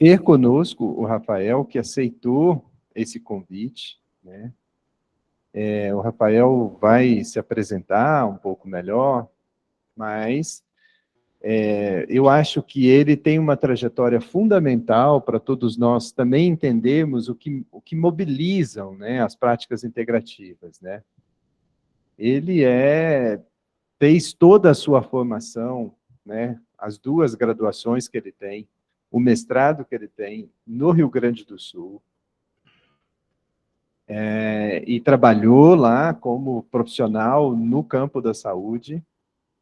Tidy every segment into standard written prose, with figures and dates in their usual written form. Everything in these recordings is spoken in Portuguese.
ter conosco o Rafael, que aceitou esse convite, né? O Rafael vai se apresentar um pouco melhor, mas eu acho que ele tem uma trajetória fundamental para todos nós também entendermos o que mobilizam, né, as práticas integrativas, né? Ele fez toda a sua formação, né, as 2 graduações que ele tem, o mestrado que ele tem no Rio Grande do Sul, e trabalhou lá como profissional no campo da saúde,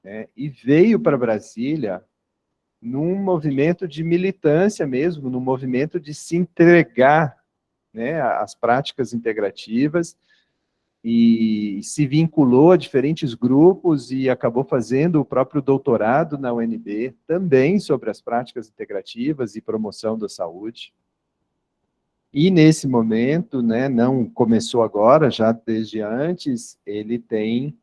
né, e veio para Brasília num movimento de militância mesmo, num movimento de se entregar, né, às práticas integrativas, e se vinculou a diferentes grupos e acabou fazendo o próprio doutorado na UNB, também sobre as práticas integrativas e promoção da saúde. E nesse momento, né, não começou agora, já desde antes, ele tem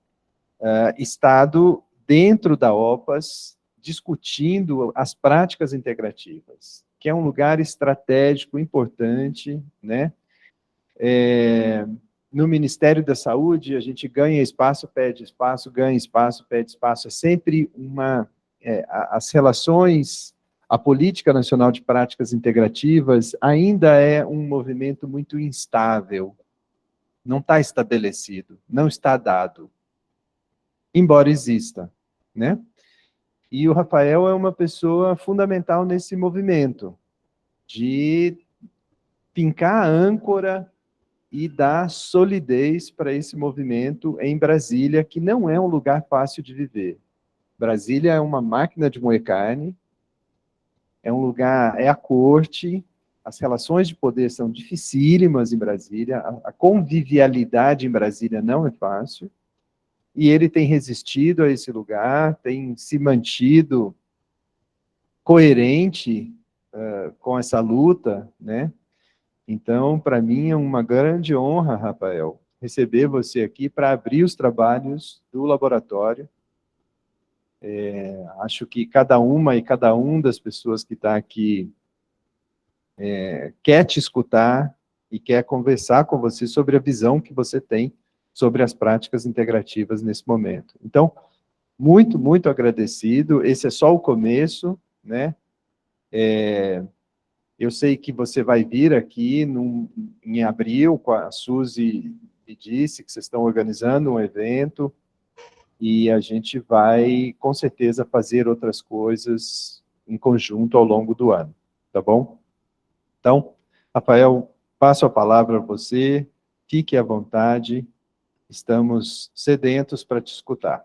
estado dentro da OPAS, discutindo as práticas integrativas, que é um lugar estratégico importante, né? No Ministério da Saúde, a gente ganha espaço, pede espaço, ganha espaço, pede espaço. É sempre as relações, a Política Nacional de Práticas Integrativas ainda é um movimento muito instável, não está estabelecido, não está dado, embora exista, né? E o Rafael é uma pessoa fundamental nesse movimento, de fincar a âncora e dar solidez para esse movimento em Brasília, que não é um lugar fácil de viver. Brasília é uma máquina de moer carne, é um lugar, é a corte, as relações de poder são dificílimas em Brasília, a convivialidade em Brasília não é fácil, e ele tem resistido a esse lugar, tem se mantido coerente com essa luta, né? Então, para mim, é uma grande honra, Rafael, receber você aqui para abrir os trabalhos do laboratório. Acho que cada uma e cada um das pessoas que está aqui quer te escutar e quer conversar com você sobre a visão que você tem sobre as práticas integrativas nesse momento. Então, muito, muito agradecido. Esse é só o começo, né? Eu sei que você vai vir aqui em abril, a Suzy me disse que vocês estão organizando um evento, e a gente vai, com certeza, fazer outras coisas em conjunto ao longo do ano, tá bom? Então, Rafael, passo a palavra a você, fique à vontade, estamos sedentos para te escutar.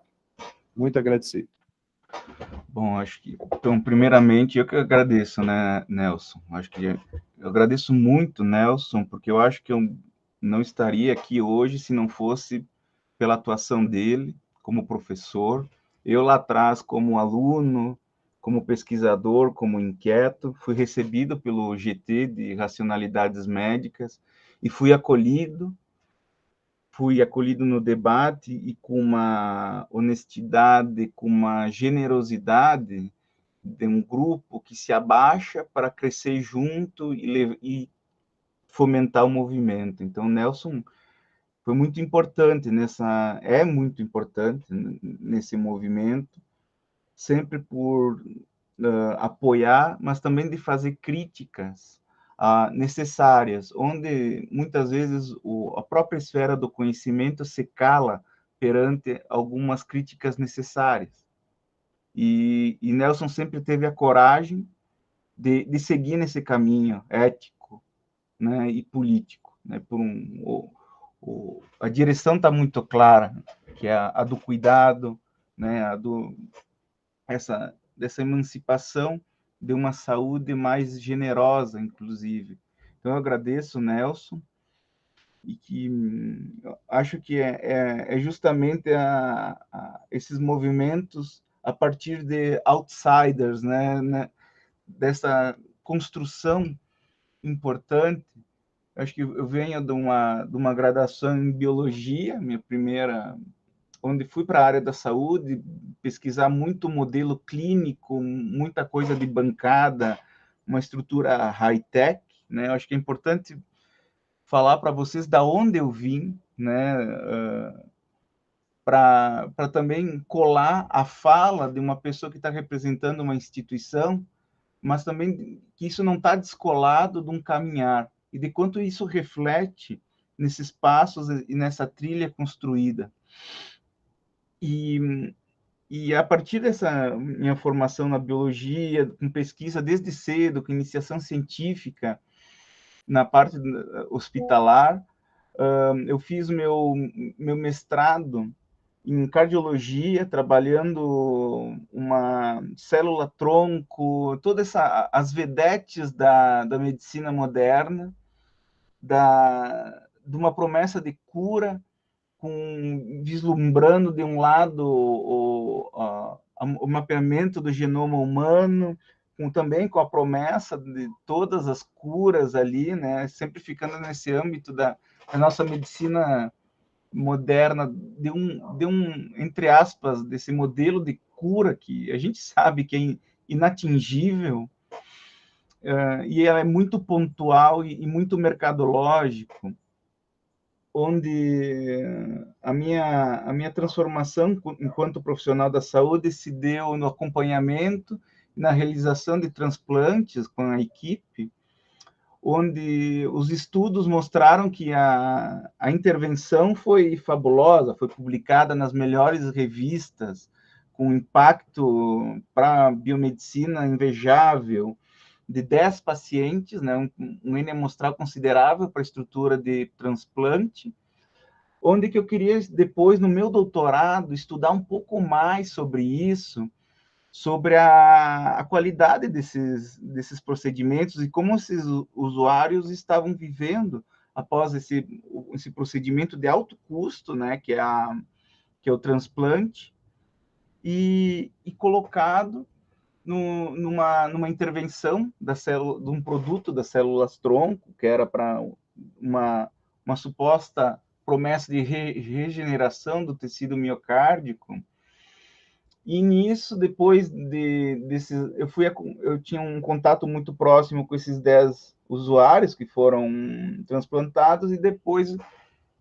Muito agradecido. Bom, acho que, então, primeiramente, eu que agradeço, né, Nelson? Acho que eu agradeço muito, Nelson, porque eu acho que eu não estaria aqui hoje se não fosse pela atuação dele como professor. Eu lá atrás, como aluno, como pesquisador, como inquieto, fui recebido pelo GT de Racionalidades Médicas e fui acolhido no debate e com uma honestidade, com uma generosidade de um grupo que se abaixa para crescer junto e fomentar o movimento. Então, Nelson foi muito importante é muito importante nesse movimento, sempre por apoiar, mas também de fazer críticas necessárias, onde muitas vezes a própria esfera do conhecimento se cala perante algumas críticas necessárias. E Nelson sempre teve a coragem de seguir nesse caminho ético, né, e político, né, a direção está muito clara, que é a do cuidado, né, dessa emancipação de uma saúde mais generosa, inclusive. Então, eu agradeço, Nelson, e que acho que é justamente esses movimentos a partir de outsiders, né, dessa construção importante. Acho que eu venho de uma graduação em biologia, minha primeira, onde fui para a área da saúde, pesquisar muito modelo clínico, muita coisa de bancada, uma estrutura high-tech, né? Eu acho que é importante falar para vocês da onde eu vim, né? Para também colar a fala de uma pessoa que está representando uma instituição, mas também que isso não está descolado de um caminhar, e de quanto isso reflete nesses passos e nessa trilha construída. E a partir dessa minha formação na biologia, com pesquisa desde cedo, com iniciação científica, na parte hospitalar, eu fiz meu mestrado em cardiologia, trabalhando uma célula-tronco, todas as vedetes da medicina moderna, de uma promessa de cura, vislumbrando de um lado o mapeamento do genoma humano, também com a promessa de todas as curas ali, né? Sempre ficando nesse âmbito da nossa medicina moderna, entre aspas, desse modelo de cura que a gente sabe que é inatingível, e ela é muito pontual e muito mercadológico, onde a minha transformação enquanto profissional da saúde se deu no acompanhamento, na realização de transplantes com a equipe, onde os estudos mostraram que a intervenção foi fabulosa, foi publicada nas melhores revistas, com impacto para a biomedicina invejável, de 10 pacientes, né, um N amostral considerável para a estrutura de transplante, onde que eu queria depois, no meu doutorado, estudar um pouco mais sobre isso, sobre a qualidade desses procedimentos e como esses usuários estavam vivendo após esse procedimento de alto custo, né, que é o transplante, e colocado numa intervenção de um produto das células-tronco, que era para uma suposta promessa de regeneração do tecido miocárdico. E nisso, depois desses, eu tinha um contato muito próximo com esses 10 usuários que foram transplantados, e depois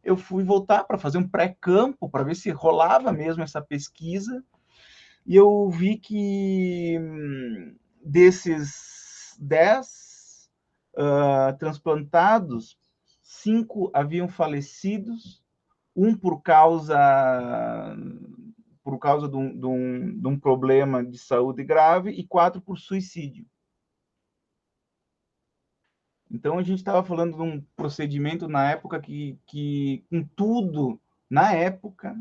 eu fui voltar para fazer um pré-campo, para ver se rolava mesmo essa pesquisa, e eu vi que desses 10 transplantados, 5 haviam falecidos, um por causa de um problema de saúde grave e 4 por suicídio. Então, a gente estava falando de um procedimento na época que com tudo, na época,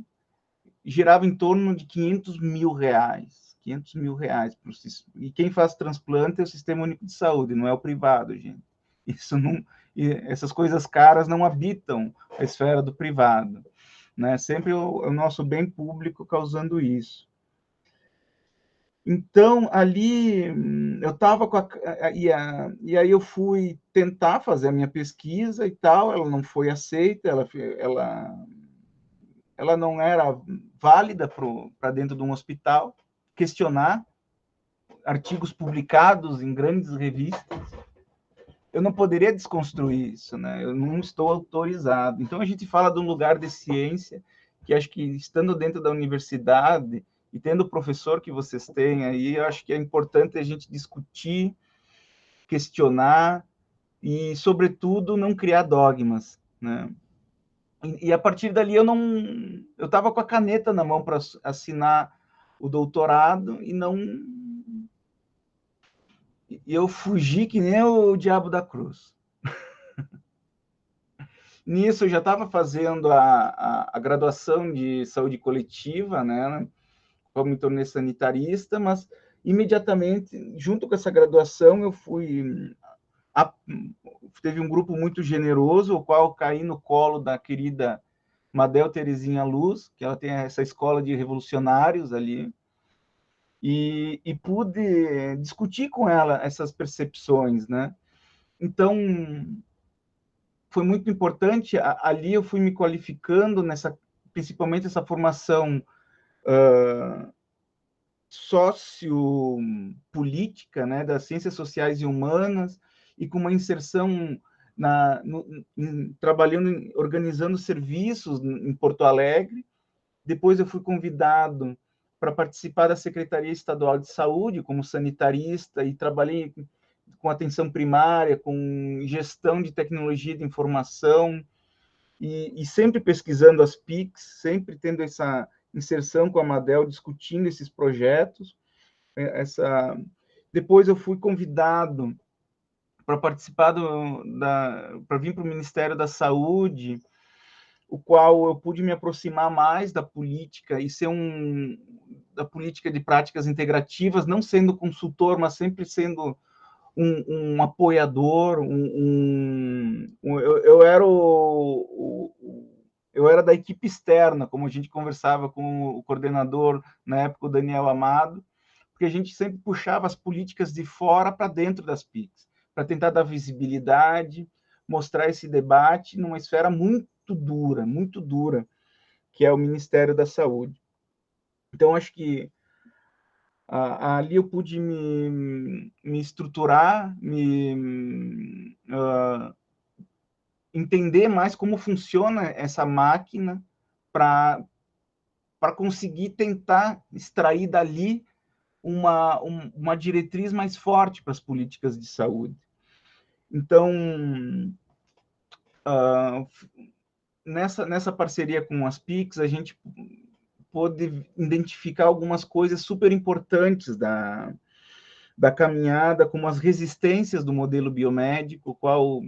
girava em torno de 500 mil reais. 500 mil reais. E quem faz transplante é o Sistema Único de Saúde, não é o privado, gente. Essas coisas caras não habitam a esfera do privado, né? Sempre o nosso bem público causando isso. Então, ali, eu estava com e aí eu fui tentar fazer a minha pesquisa e tal, ela não foi aceita, ela não era válida para dentro de um hospital, questionar artigos publicados em grandes revistas, eu não poderia desconstruir isso, né? Eu não estou autorizado. Então, a gente fala de um lugar de ciência que acho que, estando dentro da universidade e tendo o professor que vocês têm aí, eu acho que é importante a gente discutir, questionar e, sobretudo, não criar dogmas, né? E a partir dali eu estava com a caneta na mão para assinar o doutorado e eu fugi que nem o diabo da cruz. Nisso eu já estava fazendo a graduação de saúde coletiva, né? Como me tornei sanitarista, mas imediatamente, junto com essa graduação, teve um grupo muito generoso, o qual eu caí no colo da querida Madel Terezinha Luz, que ela tem essa escola de revolucionários ali, e pude discutir com ela essas percepções, né? Então, foi muito importante, ali eu fui me qualificando principalmente essa formação sociopolítica, né, das ciências sociais e humanas, e com uma inserção trabalhando, organizando serviços em Porto Alegre. Depois eu fui convidado para participar da Secretaria Estadual de Saúde como sanitarista e trabalhei com atenção primária, com gestão de tecnologia de informação e sempre pesquisando as PICs, sempre tendo essa inserção com a Amadel, discutindo esses projetos. Depois eu fui convidado para participar para vir para o Ministério da Saúde, o qual eu pude me aproximar mais da política e ser da política de práticas integrativas, não sendo consultor, mas sempre sendo um apoiador, eu era da equipe externa, como a gente conversava com o coordenador na época, o Daniel Amado, porque a gente sempre puxava as políticas de fora para dentro das PICs, para tentar dar visibilidade, mostrar esse debate numa esfera muito dura, que é o Ministério da Saúde. Então, acho que ali eu pude me estruturar, entender mais como funciona essa máquina para conseguir tentar extrair dali uma diretriz mais forte para as políticas de saúde. Então, nessa parceria com as PICs, a gente pôde identificar algumas coisas super importantes da caminhada, como as resistências do modelo biomédico, qual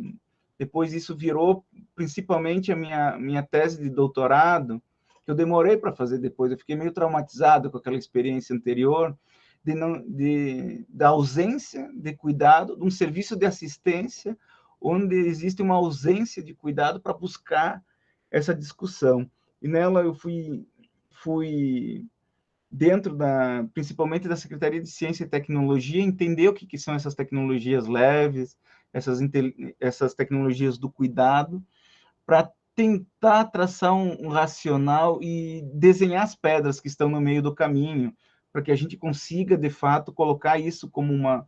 depois isso virou principalmente a minha tese de doutorado, que eu demorei para fazer depois, eu fiquei meio traumatizado com aquela experiência anterior, da ausência de cuidado, de um serviço de assistência, onde existe uma ausência de cuidado para buscar essa discussão. E nela eu fui dentro principalmente da Secretaria de Ciência e Tecnologia, entender o que são essas tecnologias leves, essas tecnologias do cuidado, para tentar traçar um racional e desenhar as pedras que estão no meio do caminho, para que a gente consiga, de fato, colocar isso como um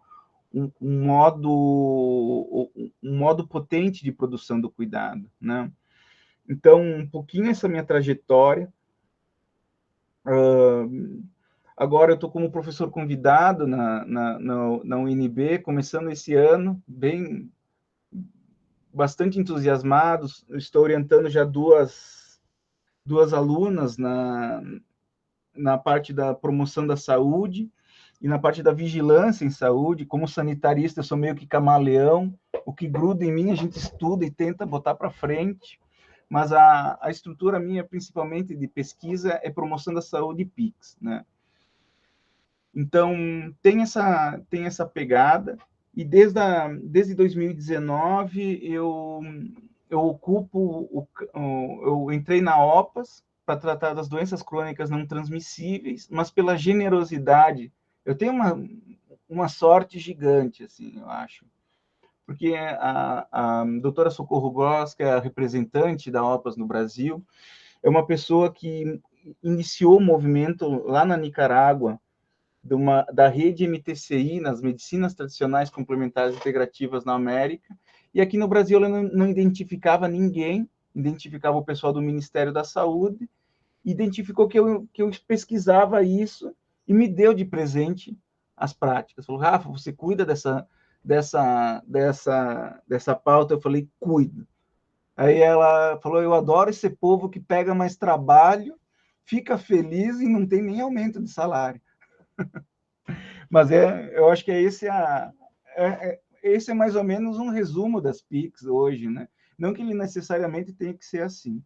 modo potente de produção do cuidado, né? Então, um pouquinho essa minha trajetória. Agora eu estou como professor convidado na UNB, começando esse ano, bastante entusiasmado. Estou orientando já duas alunas na parte da promoção da saúde e na parte da vigilância em saúde. Como sanitarista, eu sou meio que camaleão. O que gruda em mim, a gente estuda e tenta botar para frente. Mas a estrutura minha, principalmente de pesquisa, é promoção da saúde e PICs, né? Então, tem essa pegada, e desde 2019 eu entrei na OPAS para tratar das doenças crônicas não transmissíveis, mas pela generosidade, eu tenho uma sorte gigante, assim, eu acho, porque a doutora Socorro Gross, que é a representante da OPAS no Brasil, é uma pessoa que iniciou o movimento lá na Nicarágua, da rede MTCI, nas medicinas tradicionais complementares integrativas na América, e aqui no Brasil ela não identificava ninguém, identificava o pessoal do Ministério da Saúde, identificou que eu pesquisava isso e me deu de presente as práticas. Falou, Rafa, você cuida dessa pauta? Eu falei, cuido. Aí ela falou, eu adoro esse povo que pega mais trabalho, fica feliz e não tem nem aumento de salário. Mas eu acho que esse é mais ou menos um resumo das PICs hoje, né? Não que ele necessariamente tenha que ser assim,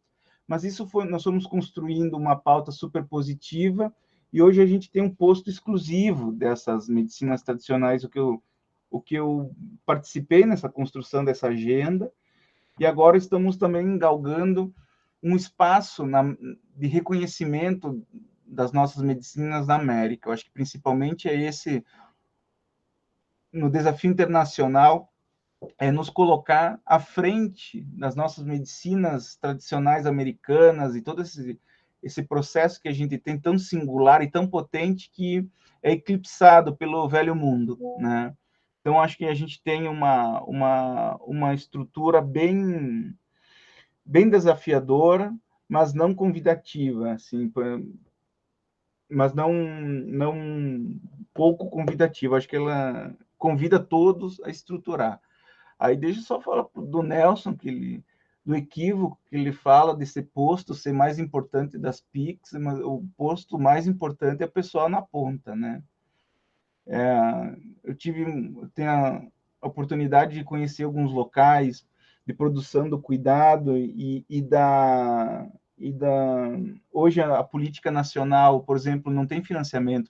mas nós fomos construindo uma pauta super positiva e hoje a gente tem um posto exclusivo dessas medicinas tradicionais, o que eu participei nessa construção dessa agenda, e agora estamos também galgando um espaço de reconhecimento das nossas medicinas na América. Eu acho que principalmente no desafio internacional, é nos colocar à frente das nossas medicinas tradicionais americanas e todo esse processo que a gente tem tão singular e tão potente que é eclipsado pelo velho mundo, né? Então, acho que a gente tem uma estrutura bem desafiadora, mas não convidativa, assim, mas não pouco convidativa. Acho que ela convida todos a estruturar. Aí deixa eu só falar do Nelson, do equívoco que ele fala de ser posto ser mais importante das PICs, mas o posto mais importante é o pessoal na ponta, né? Eu tenho a oportunidade de conhecer alguns locais de produção do cuidado hoje a política nacional, por exemplo, não tem financiamento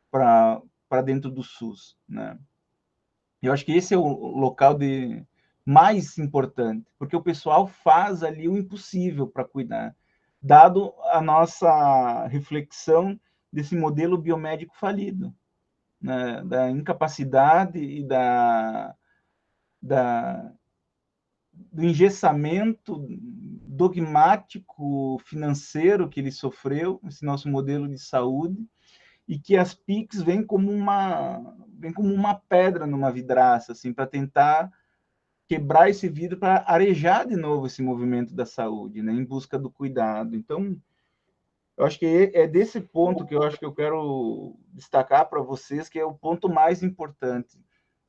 para dentro do SUS, né? Eu acho que esse é o local mais importante, porque o pessoal faz ali o impossível para cuidar, dado a nossa reflexão desse modelo biomédico falido, né, da incapacidade e do engessamento dogmático financeiro que ele sofreu, esse nosso modelo de saúde, e que as PICs vêm como uma pedra numa vidraça, assim, para tentar quebrar esse vidro, para arejar de novo esse movimento da saúde, né, em busca do cuidado. Então, eu acho que é desse ponto que eu acho que eu quero destacar para vocês, que é o ponto mais importante.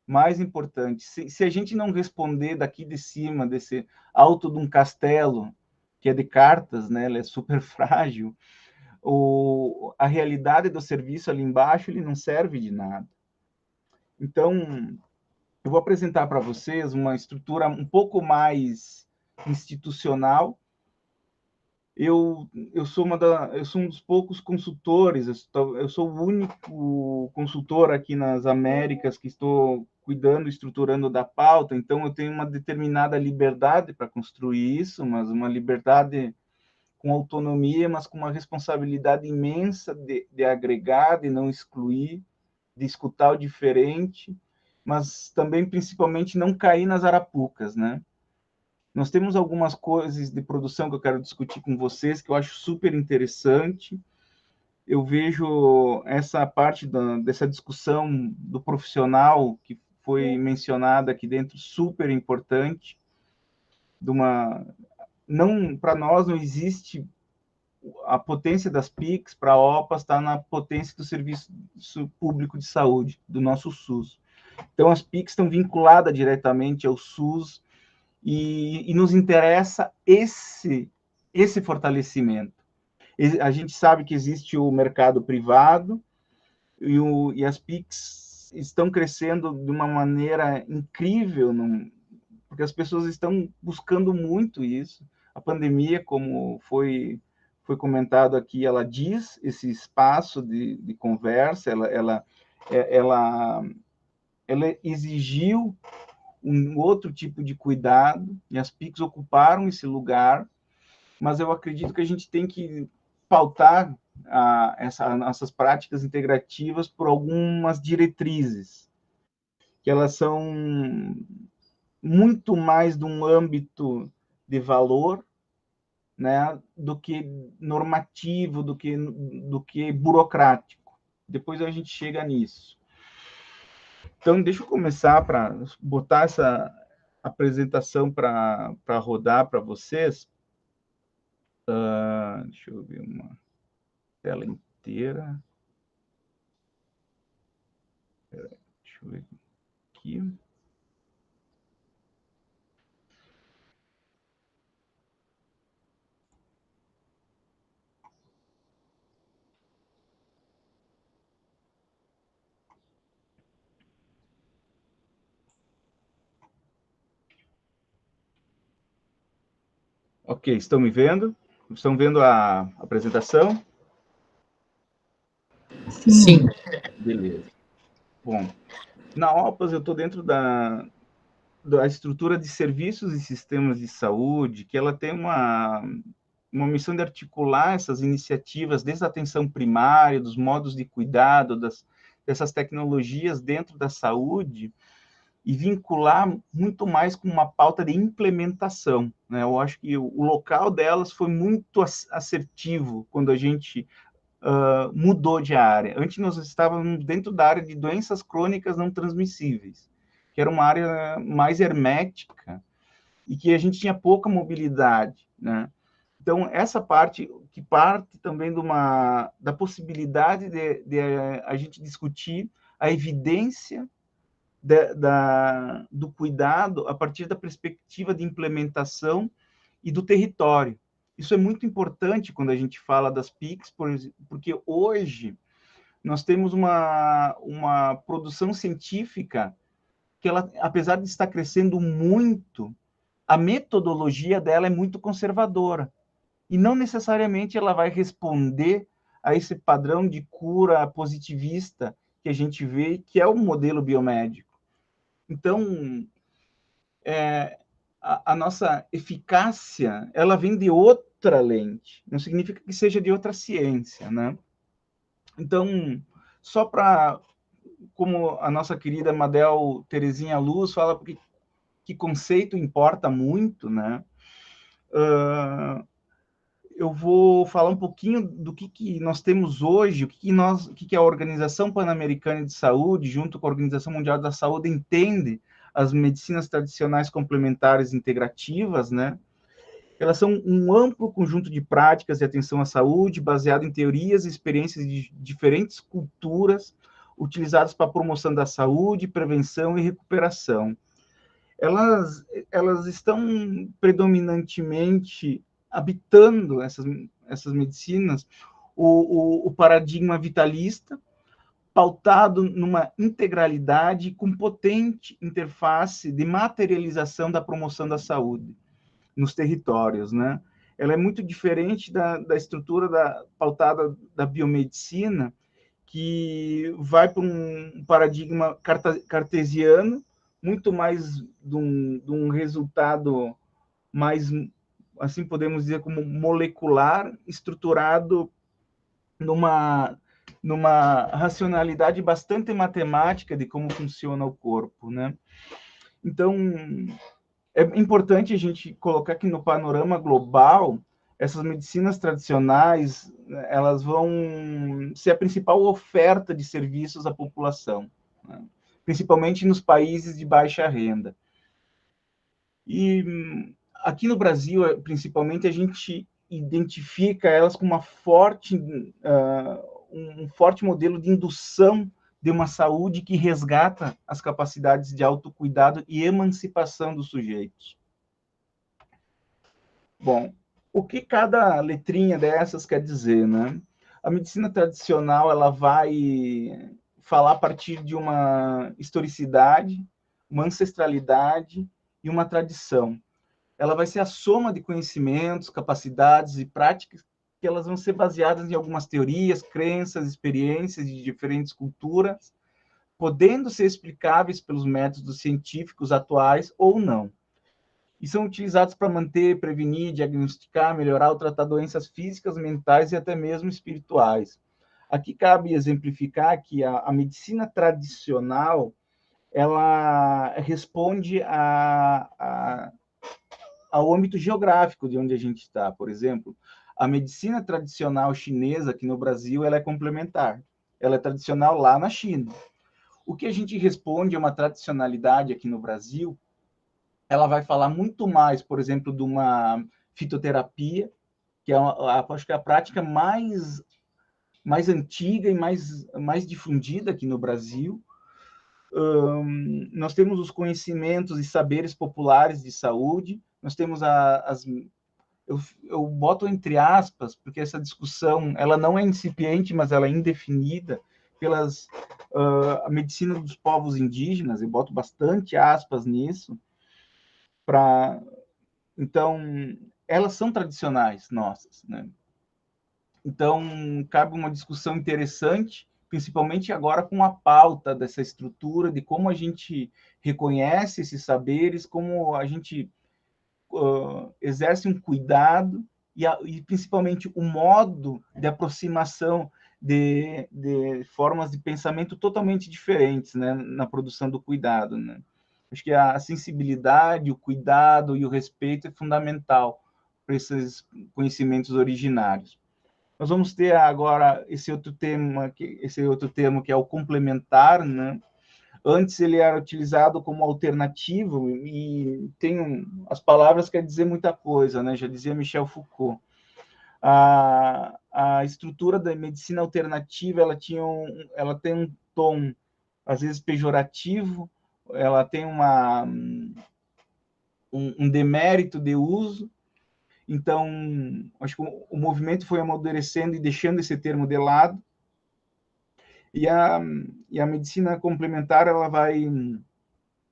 Mais importante. Se a gente não responder daqui de cima, desse alto de um castelo, que é de cartas, né, ele é super frágil, a realidade do serviço ali embaixo, ele não serve de nada. Então, eu vou apresentar para vocês uma estrutura um pouco mais institucional. Eu sou um dos poucos consultores, eu sou o único consultor aqui nas Américas que estou cuidando, estruturando da pauta, então eu tenho uma determinada liberdade para construir isso, mas uma liberdade com autonomia, mas com uma responsabilidade imensa de agregar, de não excluir, de escutar o diferente, mas também, principalmente, não cair nas arapucas, né? Nós temos algumas coisas de produção que eu quero discutir com vocês, que eu acho super interessante. Eu vejo essa parte dessa discussão do profissional, que foi mencionada aqui dentro, super importante. Não, para nós não existe a potência das PICs, para a OPAS está na potência do Serviço Público de Saúde, do nosso SUS. Então, as PICs estão vinculadas diretamente ao SUS, e nos interessa esse fortalecimento. A gente sabe que existe o mercado privado e as PICs estão crescendo de uma maneira incrível, porque as pessoas estão buscando muito isso. A pandemia, como foi comentado aqui, ela diz esse espaço de conversa, ela exigiu um outro tipo de cuidado, e as PICs ocuparam esse lugar, mas eu acredito que a gente tem que pautar essas práticas integrativas por algumas diretrizes, que elas são muito mais de um âmbito de valor, né, do que normativo, do que burocrático. Depois a gente chega nisso. Então, deixa eu começar para botar essa apresentação para rodar para vocês. Deixa eu ver uma tela inteira. Deixa eu ver aqui. Ok, estão me vendo? Estão vendo a apresentação? Sim. Beleza. Bom, na OPAS eu estou dentro da estrutura de serviços e sistemas de saúde, que ela tem uma missão de articular essas iniciativas desde a atenção primária, dos modos de cuidado, dessas tecnologias dentro da saúde, e vincular muito mais com uma pauta de implementação, né? Eu acho que o local delas foi muito assertivo quando a gente mudou de área. Antes nós estávamos dentro da área de doenças crônicas não transmissíveis, que era uma área mais hermética e que a gente tinha pouca mobilidade, né? Então, essa parte, que parte também da possibilidade de a gente discutir a evidência do cuidado a partir da perspectiva de implementação e do território. Isso é muito importante quando a gente fala das PICs, porque hoje nós temos uma produção científica que ela, apesar de estar crescendo muito, a metodologia dela é muito conservadora. E não necessariamente ela vai responder a esse padrão de cura positivista que a gente vê, que é o modelo biomédico. Então, a nossa eficácia, ela vem de outra lente, não significa que seja de outra ciência, né? Então, só para, como a nossa querida Madel Terezinha Luz fala, porque que conceito importa muito, né? Eu vou falar um pouquinho do que nós temos hoje, o que a Organização Pan-Americana de Saúde, junto com a Organização Mundial da Saúde, entende as medicinas tradicionais complementares integrativas, né? Elas são um amplo conjunto de práticas de atenção à saúde, baseado em teorias e experiências de diferentes culturas, utilizadas para a promoção da saúde, prevenção e recuperação. Elas estão predominantemente habitando essas medicinas o paradigma vitalista, pautado numa integralidade com potente interface de materialização da promoção da saúde nos territórios, né? Ela é muito diferente da estrutura pautada da biomedicina, que vai para um paradigma cartesiano, muito mais de um resultado mais, assim podemos dizer, como molecular, estruturado numa racionalidade bastante matemática de como funciona o corpo, né? Então, é importante a gente colocar que no panorama global, essas medicinas tradicionais, elas vão ser a principal oferta de serviços à população, né? Principalmente nos países de baixa renda. E aqui no Brasil, principalmente, a gente identifica elas com um forte modelo de indução de uma saúde que resgata as capacidades de autocuidado e emancipação dos sujeitos. Bom, o que cada letrinha dessas quer dizer, né? A medicina tradicional, ela vai falar a partir de uma historicidade, uma ancestralidade e uma tradição. Ela vai ser a soma de conhecimentos, capacidades e práticas que elas vão ser baseadas em algumas teorias, crenças, experiências de diferentes culturas, podendo ser explicáveis pelos métodos científicos atuais ou não. E são utilizados para manter, prevenir, diagnosticar, melhorar ou tratar doenças físicas, mentais e até mesmo espirituais. Aqui cabe exemplificar que a medicina tradicional, ela responde ao âmbito geográfico de onde a gente está. Por exemplo, a medicina tradicional chinesa aqui no Brasil, ela é complementar. Ela é tradicional lá na China. O que a gente responde a uma tradicionalidade aqui no Brasil, ela vai falar muito mais, por exemplo, de uma fitoterapia, que é acho que é a prática mais antiga e mais difundida aqui no Brasil. Nós temos os conhecimentos e saberes populares de saúde, nós temos eu boto entre aspas, porque essa discussão ela não é incipiente, mas ela é indefinida, a medicina dos povos indígenas, eu boto bastante aspas nisso, então, elas são tradicionais nossas, né? Então, cabe uma discussão interessante, principalmente agora com a pauta dessa estrutura, de como a gente reconhece esses saberes, como a gente exerce um cuidado e principalmente o modo de aproximação de formas de pensamento totalmente diferentes, né, na produção do cuidado, né? Acho que a sensibilidade, o cuidado e o respeito é fundamental para esses conhecimentos originários. Nós vamos ter agora esse outro termo que é o complementar, né? Antes ele era utilizado como alternativo e as palavras querem dizer muita coisa, né? Já dizia Michel Foucault. A estrutura da medicina alternativa ela tem um tom às vezes pejorativo, ela tem um demérito de uso. Então, acho que o movimento foi amadurecendo e deixando esse termo de lado. E a medicina complementar ela vai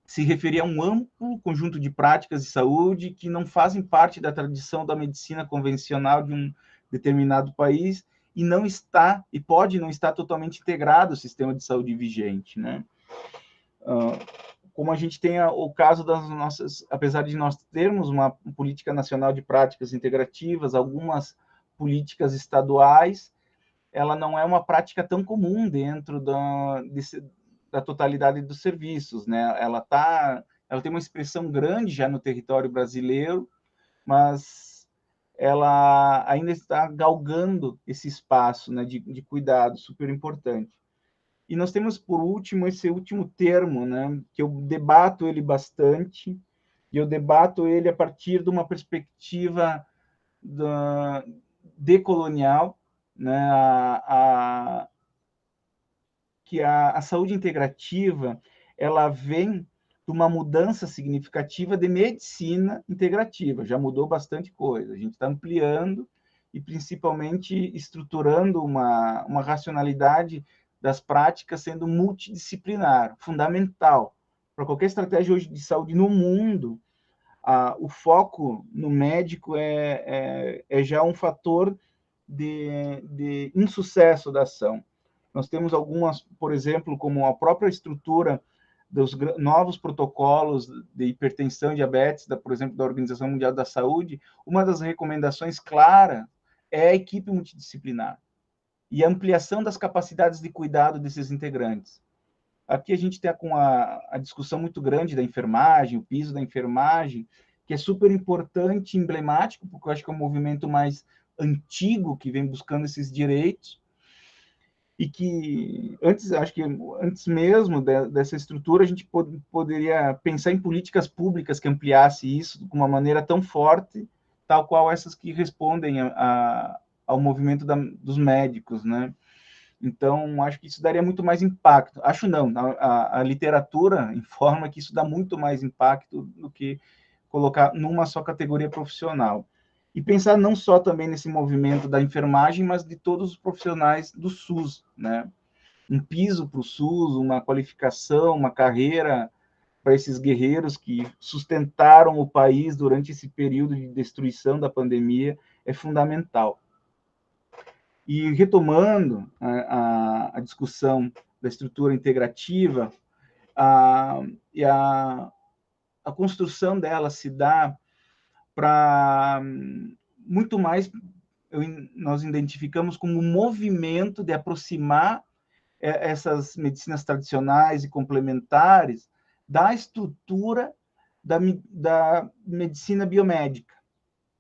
se referir a um amplo conjunto de práticas de saúde que não fazem parte da tradição da medicina convencional de um determinado país e não está, e pode não estar totalmente integrado ao sistema de saúde vigente, né? Como a gente tem o caso das nossas, apesar de nós termos uma política nacional de práticas integrativas, algumas políticas estaduais, ela não é uma prática tão comum dentro da totalidade dos serviços, né? Ela tem uma expressão grande já no território brasileiro, mas ela ainda está galgando esse espaço, né, de cuidado super importante. E nós temos, por último, esse último termo, né, que eu debato ele bastante, e eu debato ele a partir de uma perspectiva decolonial, né, que a saúde integrativa ela vem de uma mudança significativa de medicina integrativa. Já mudou bastante coisa. A gente está ampliando e principalmente estruturando uma racionalidade das práticas sendo multidisciplinar, fundamental. Para qualquer estratégia hoje de saúde no mundo, o foco no médico é já um fator de insucesso da ação. Nós temos algumas, por exemplo, como a própria estrutura dos novos protocolos de hipertensão e diabetes, por exemplo, da Organização Mundial da Saúde, uma das recomendações claras é a equipe multidisciplinar e a ampliação das capacidades de cuidado desses integrantes. Aqui a gente tem com a discussão muito grande da enfermagem, o piso da enfermagem, que é super importante, emblemático, porque eu acho que é um movimento mais antigo que vem buscando esses direitos, e que acho que antes mesmo dessa estrutura, a gente poderia pensar em políticas públicas que ampliasse isso de uma maneira tão forte, tal qual essas que respondem ao movimento dos médicos, né? Então, acho que isso daria muito mais impacto. Acho não, a literatura informa que isso dá muito mais impacto do que colocar numa só categoria profissional. E pensar não só também nesse movimento da enfermagem, mas de todos os profissionais do SUS, né? Um piso para o SUS, uma qualificação, uma carreira para esses guerreiros que sustentaram o país durante esse período de destruição da pandemia é fundamental. E retomando a discussão da estrutura integrativa, a construção dela se dá para muito mais, nós identificamos como um movimento de aproximar essas medicinas tradicionais e complementares da estrutura da medicina biomédica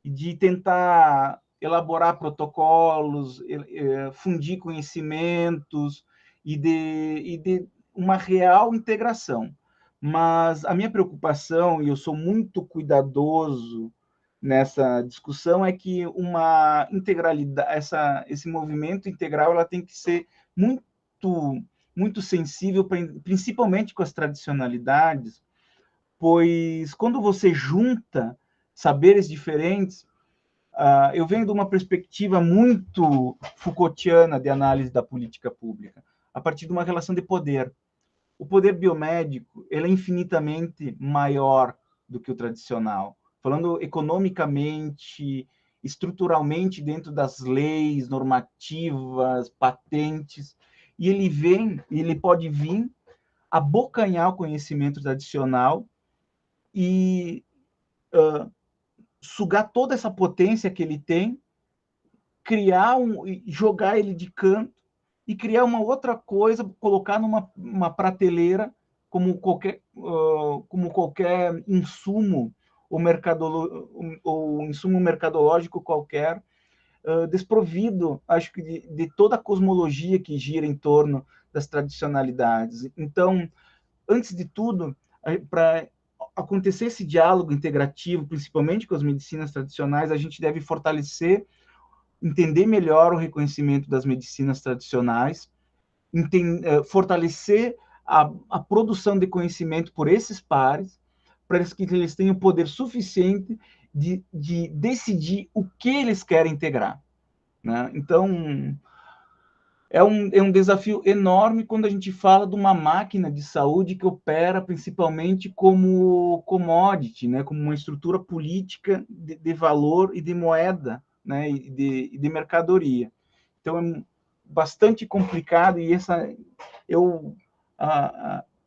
e de tentar elaborar protocolos, fundir conhecimentos e de uma real integração. Mas a minha preocupação, e eu sou muito cuidadoso nessa discussão, é que uma integralidade, esse movimento integral, ela tem que ser muito sensível, principalmente com as tradicionalidades, pois quando você junta saberes diferentes, eu venho de uma perspectiva muito Foucaultiana de análise da política pública, a partir de uma relação de poder. O poder biomédico ele é infinitamente maior do que o tradicional. Falando economicamente, estruturalmente dentro das leis, normativas, patentes, e ele pode vir abocanhar o conhecimento tradicional e sugar toda essa potência que ele tem, jogar ele de canto e criar uma outra coisa, colocar numa prateleira como qualquer insumo ou insumo mercadológico qualquer, desprovido, acho que, de toda a cosmologia que gira em torno das tradicionalidades. Então, antes de tudo, para acontecer esse diálogo integrativo, principalmente com as medicinas tradicionais, a gente deve fortalecer, entender melhor o reconhecimento das medicinas tradicionais, fortalecer a produção de conhecimento por esses pares, para que eles tenham poder suficiente de decidir o que eles querem integrar, né? Então, é um desafio enorme quando a gente fala de uma máquina de saúde que opera principalmente como commodity, né? Como uma estrutura política de valor e de moeda, né? E de mercadoria. Então, é bastante complicado, e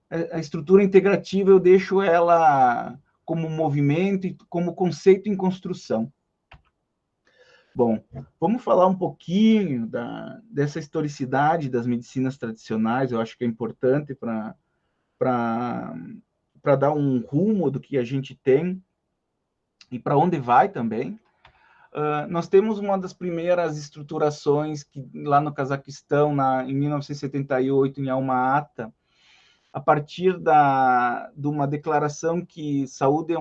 a estrutura integrativa eu deixo ela como movimento e como conceito em construção. Bom, vamos falar um pouquinho dessa historicidade das medicinas tradicionais. Eu acho que é importante para dar um rumo do que a gente tem e para onde vai também. Nós temos uma das primeiras estruturações que, lá no Cazaquistão, em 1978, em Alma-Ata, a partir de uma declaração que saúde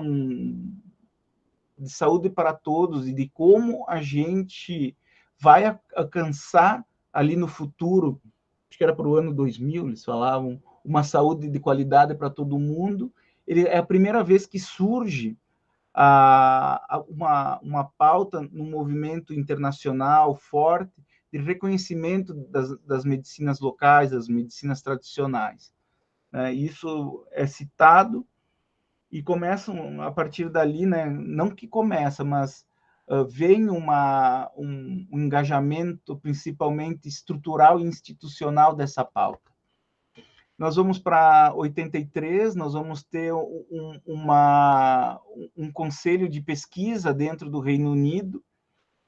de saúde para todos, e de como a gente vai alcançar ali no futuro, acho que era para o ano 2000, eles falavam, uma saúde de qualidade para todo mundo. É a primeira vez que surge uma pauta no movimento internacional forte de reconhecimento das medicinas locais, das medicinas tradicionais. Isso é citado, e começam a partir dali, né? Não que começa, mas vem um engajamento principalmente estrutural e institucional dessa pauta. Nós vamos para 83, nós vamos ter um conselho de pesquisa dentro do Reino Unido,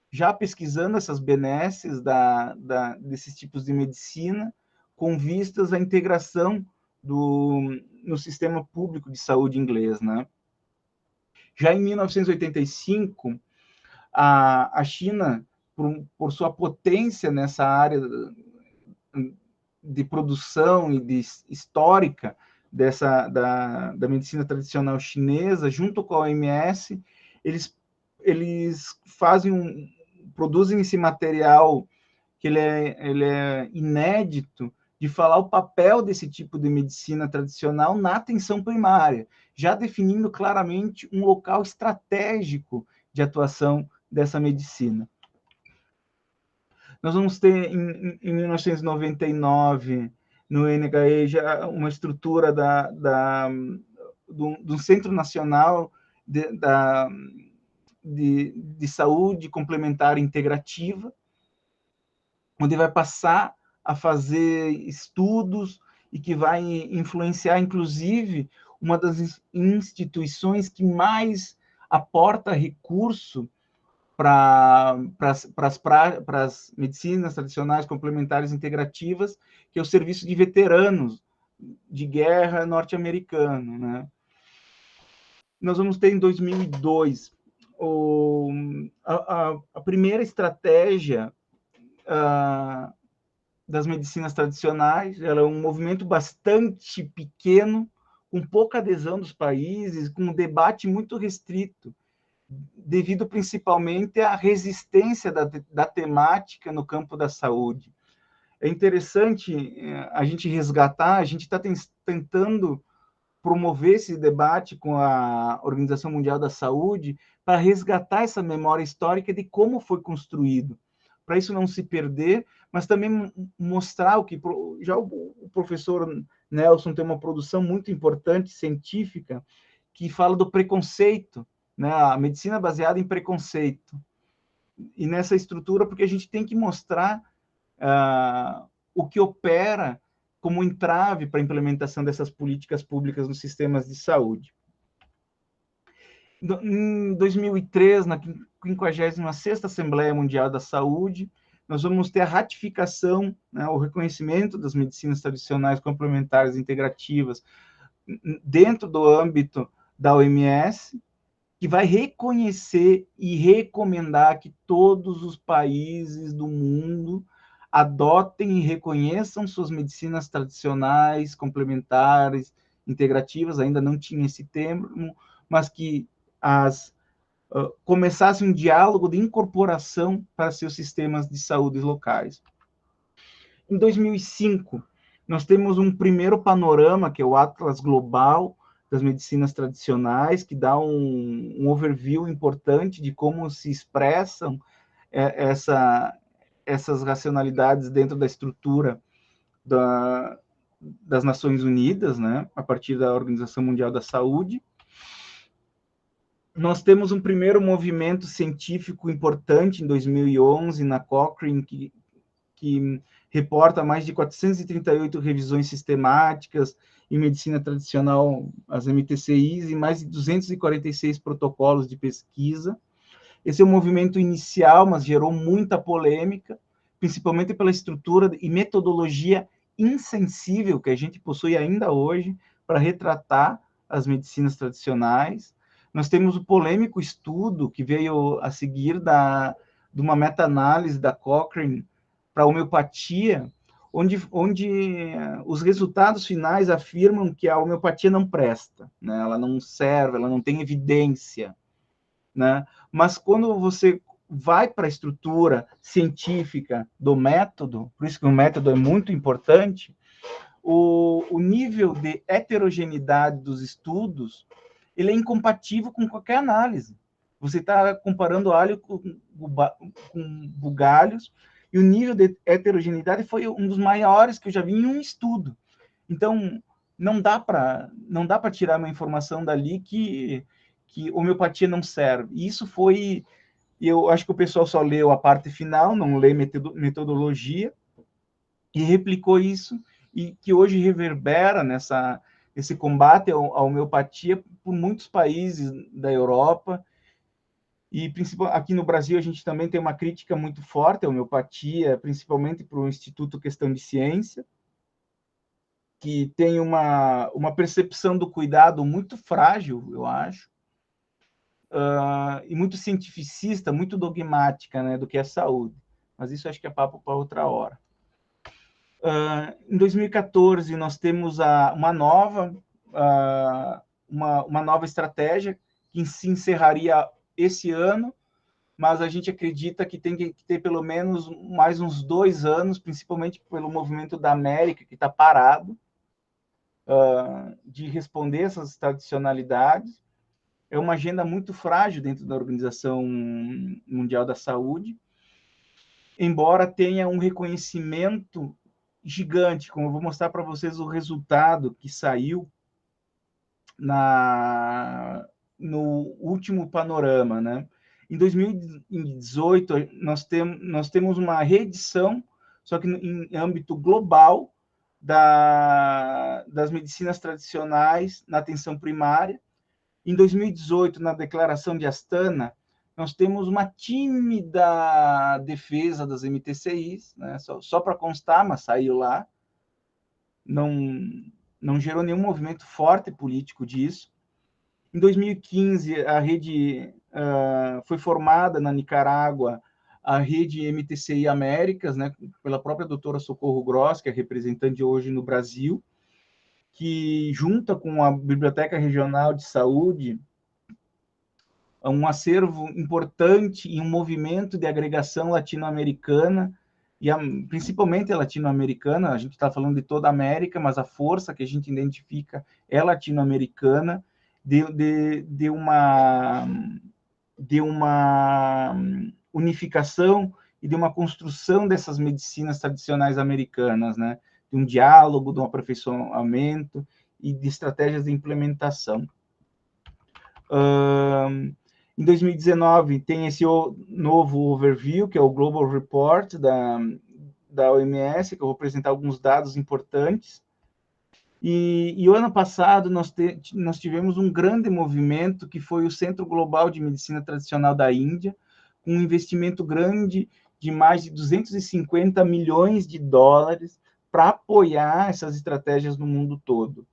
já pesquisando essas benesses desses tipos de medicina, com vistas à integração no sistema público de saúde inglês, né? Já em 1985, a China, por sua potência nessa área de produção e de histórica da medicina tradicional chinesa, junto com a OMS, eles produzem esse material que ele é inédito, de falar o papel desse tipo de medicina tradicional na atenção primária, já definindo claramente um local estratégico de atuação dessa medicina. Nós vamos ter, em 1999, no NHE, já uma estrutura do Centro Nacional de Saúde Complementar Integrativa, onde vai passar a fazer estudos e que vai influenciar, inclusive, uma das instituições que mais aporta recurso para as medicinas tradicionais complementares integrativas, que é o Serviço de Veteranos de Guerra norte-americano, né? Nós vamos ter em 2002 a primeira estratégia das medicinas tradicionais. Ela é um movimento bastante pequeno, com pouca adesão dos países, com um debate muito restrito, devido principalmente à resistência da temática no campo da saúde. É interessante a gente resgatar, a gente está tentando promover esse debate com a Organização Mundial da Saúde para resgatar essa memória histórica de como foi construído, para isso não se perder, mas também mostrar o que já o professor Nelson tem uma produção muito importante científica que fala do preconceito, né? A medicina baseada em preconceito. E nessa estrutura, porque a gente tem que mostrar o que opera como entrave para a implementação dessas políticas públicas nos sistemas de saúde. Em 2003, na 56ª Assembleia Mundial da Saúde, nós vamos ter a ratificação, né, o reconhecimento das medicinas tradicionais complementares integrativas dentro do âmbito da OMS, que vai reconhecer e recomendar que todos os países do mundo adotem e reconheçam suas medicinas tradicionais, complementares, integrativas, ainda não tinha esse termo, mas que começasse um diálogo de incorporação para seus sistemas de saúde locais. Em 2005, nós temos um primeiro panorama, que é o Atlas Global das Medicinas Tradicionais, que dá um overview importante de como se expressam essas racionalidades dentro da estrutura das Nações Unidas, né, a partir da Organização Mundial da Saúde. Nós temos um primeiro movimento científico importante em 2011, na Cochrane, que reporta mais de 438 revisões sistemáticas em medicina tradicional, as MTCIs, e mais de 246 protocolos de pesquisa. Esse é um movimento inicial, mas gerou muita polêmica, principalmente pela estrutura e metodologia insensível que a gente possui ainda hoje para retratar as medicinas tradicionais. Nós temos o polêmico estudo que veio a seguir de uma meta-análise da Cochrane para a homeopatia, onde os resultados finais afirmam que a homeopatia não presta, né? Ela não serve, ela não tem evidência, né? Mas quando você vai para a estrutura científica do método, por isso que o método é muito importante, o nível de heterogeneidade dos estudos, ele é incompatível com qualquer análise. Você está comparando alho com bugalhos, e o nível de heterogeneidade foi um dos maiores que eu já vi em um estudo. Então, não dá para tirar uma informação dali que homeopatia não serve. E isso foi... Eu acho que o pessoal só leu a parte final, não lê metodologia, e replicou isso, e que hoje reverbera esse combate à homeopatia por muitos países da Europa. E principalmente aqui no Brasil, a gente também tem uma crítica muito forte à homeopatia, principalmente para o Instituto Questão de Ciência, que tem uma percepção do cuidado muito frágil, eu acho, e muito cientificista, muito dogmática, né, do que é saúde. Mas isso acho que é papo para outra hora. Em 2014, nós temos uma nova estratégia que se encerraria esse ano, mas a gente acredita que tem que ter pelo menos mais uns 2 anos, principalmente pelo movimento da América, que está parado, de responder essas tradicionalidades. É uma agenda muito frágil dentro da Organização Mundial da Saúde, embora tenha um reconhecimento gigante, como eu vou mostrar para vocês o resultado que saiu no último panorama, né? Em 2018, nós temos uma reedição, só que em âmbito global, das medicinas tradicionais na atenção primária. Em 2018, na Declaração de Astana, nós temos uma tímida defesa das MTCIs, né? Só para constar, mas saiu lá. Não gerou nenhum movimento forte político disso. Em 2015, a rede foi formada na Nicarágua, a rede MTCI Américas, né, pela própria doutora Socorro Gross, que é representante hoje no Brasil, que junta com a Biblioteca Regional de Saúde, um acervo importante e um movimento de agregação latino-americana, e principalmente a latino-americana. A gente está falando de toda a América, mas a força que a gente identifica é latino-americana, de uma unificação e de uma construção dessas medicinas tradicionais americanas, né? De um diálogo, de um aperfeiçoamento e de estratégias de implementação. Em 2019, tem esse novo overview, que é o Global Report da OMS, que eu vou apresentar alguns dados importantes. E o ano passado, nós tivemos um grande movimento, que foi o Centro Global de Medicina Tradicional da Índia, com um investimento grande de mais de 250 milhões de dólares para apoiar essas estratégias no mundo todo.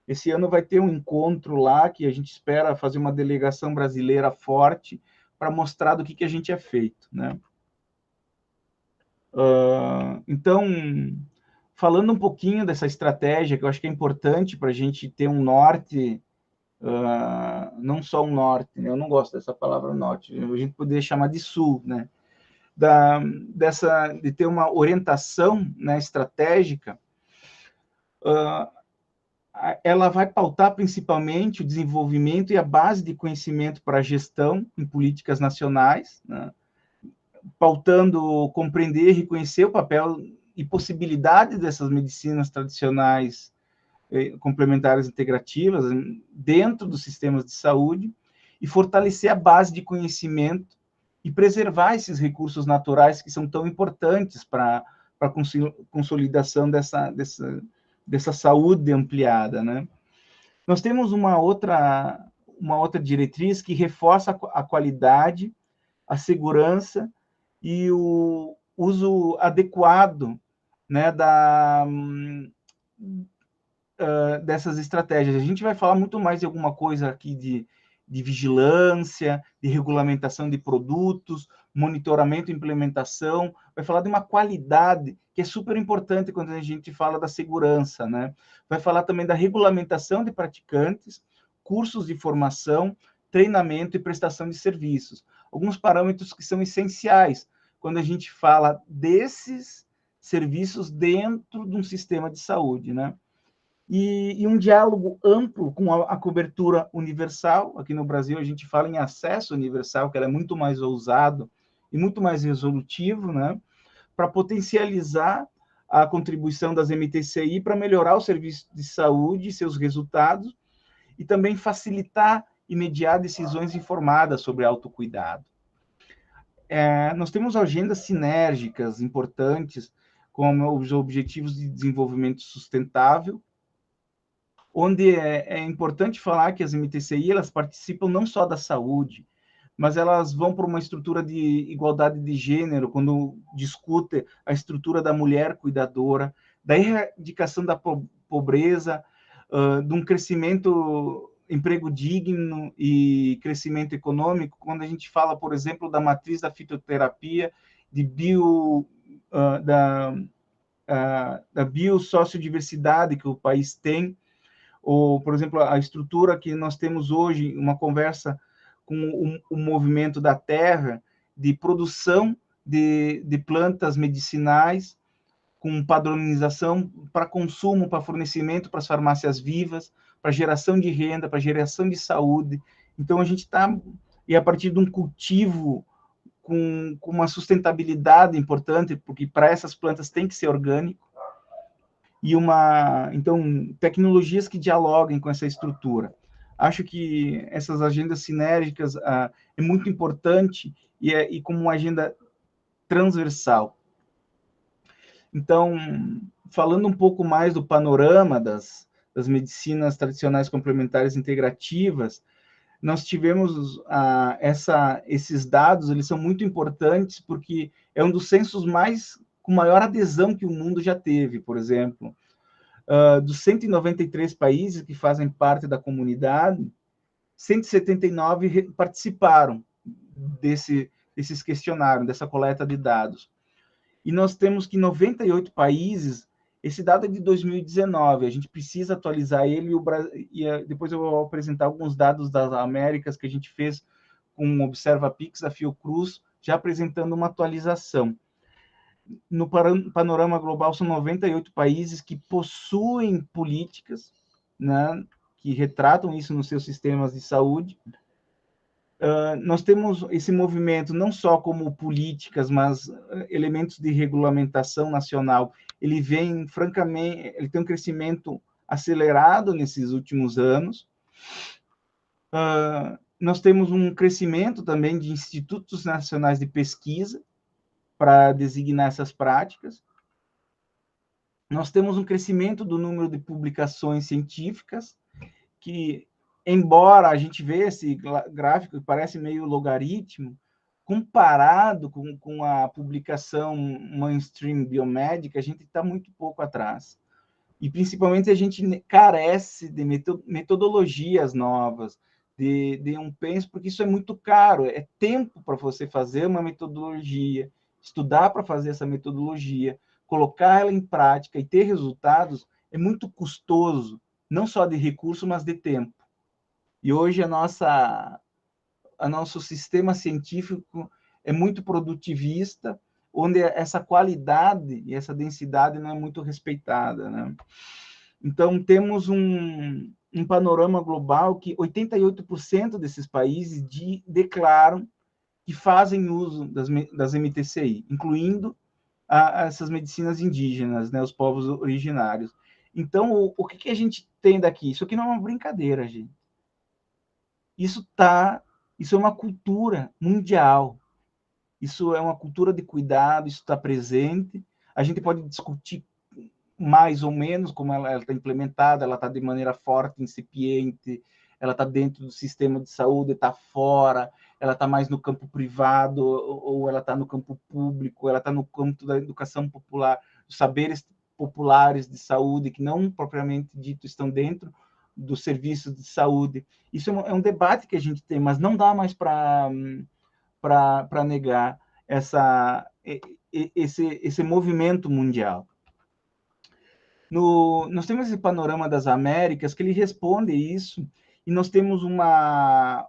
Esse ano vai ter um encontro lá, que a gente espera fazer uma delegação brasileira forte para mostrar do que a gente é feito, né? Então, falando um pouquinho dessa estratégia, que eu acho que é importante para a gente ter um norte, não só um norte, né? Eu não gosto dessa palavra norte, a gente poderia chamar de sul, né? De ter uma orientação, né, estratégica, ela vai pautar principalmente o desenvolvimento e a base de conhecimento para a gestão em políticas nacionais, né? Pautando compreender e reconhecer o papel e possibilidade dessas medicinas tradicionais complementares integrativas dentro dos sistemas de saúde e fortalecer a base de conhecimento e preservar esses recursos naturais que são tão importantes para a consolidação dessa saúde ampliada, né? Nós temos uma outra diretriz que reforça a qualidade, a segurança e o uso adequado, né, dessas estratégias. A gente vai falar muito mais de alguma coisa aqui de vigilância, de regulamentação de produtos, monitoramento e implementação, vai falar de uma qualidade que é super importante quando a gente fala da segurança, né? Vai falar também da regulamentação de praticantes, cursos de formação, treinamento e prestação de serviços. Alguns parâmetros que são essenciais quando a gente fala desses serviços dentro de um sistema de saúde, né? E um diálogo amplo com a cobertura universal. Aqui no Brasil, a gente fala em acesso universal, que ela é muito mais ousado e muito mais resolutivo, né? Para potencializar a contribuição das MTCI para melhorar o serviço de saúde e seus resultados, e também facilitar e mediar decisões informadas sobre autocuidado. Nós temos agendas sinérgicas importantes, como os Objetivos de Desenvolvimento Sustentável, onde é importante falar que as MTCI elas participam não só da saúde, mas elas vão para uma estrutura de igualdade de gênero, quando discute a estrutura da mulher cuidadora, da erradicação da pobreza, de um crescimento, emprego digno e crescimento econômico, quando a gente fala, por exemplo, da matriz da fitoterapia, da biosociodiversidade que o país tem, ou, por exemplo, a estrutura que nós temos hoje, uma conversa com o movimento da terra, de produção de plantas medicinais, com padronização para consumo, para fornecimento para as farmácias vivas, para geração de renda, para geração de saúde. Então, a gente está, e a partir de um cultivo com uma sustentabilidade importante, porque para essas plantas tem que ser orgânico, então, tecnologias que dialoguem com essa estrutura. Acho que essas agendas sinérgicas é muito importante e como uma agenda transversal. Então, falando um pouco mais do panorama das medicinas tradicionais complementares integrativas, nós tivemos esses dados, eles são muito importantes porque é um dos censos com maior adesão que o mundo já teve, por exemplo. Dos 193 países que fazem parte da comunidade, 179 participaram desses questionários, dessa coleta de dados. E nós temos que 98 países, esse dado é de 2019, a gente precisa atualizar ele, depois eu vou apresentar alguns dados das Américas que a gente fez com o ObservaPix, a Fiocruz, já apresentando uma atualização. No panorama global, são 98 países que possuem políticas, né, que retratam isso nos seus sistemas de saúde. Nós temos esse movimento não só como políticas, mas elementos de regulamentação nacional. Ele vem, francamente, ele tem um crescimento acelerado nesses últimos anos. Nós temos um crescimento também de institutos nacionais de pesquisa para designar essas práticas. Nós temos um crescimento do número de publicações científicas, que, embora a gente veja esse gráfico que parece meio logaritmo, comparado com a publicação mainstream biomédica, a gente está muito pouco atrás. E, principalmente, a gente carece de metodologias novas, de um penso, porque isso é muito caro, é tempo para você fazer uma metodologia, estudar para fazer essa metodologia, colocar ela em prática e ter resultados, é muito custoso, não só de recurso, mas de tempo. E hoje a nosso sistema científico é muito produtivista, onde essa qualidade e essa densidade não é muito respeitada, né? Então, temos um panorama global que 88% desses países declaram que fazem uso das MTCI, incluindo essas medicinas indígenas, né, os povos originários. Então, o que a gente tem daqui? Isso aqui não é uma brincadeira, gente. Isso é uma cultura mundial. Isso é uma cultura de cuidado, isso está presente. A gente pode discutir mais ou menos como ela está implementada, ela está de maneira forte, incipiente, ela está dentro do sistema de saúde, está fora, ela está mais no campo privado, ou ela está no campo público, ela está no campo da educação popular, dos saberes populares de saúde, que não propriamente dito estão dentro dos serviços de saúde. Isso é um debate que a gente tem, mas não dá mais para negar esse movimento mundial. Nós temos esse panorama das Américas que ele responde isso, e nós temos a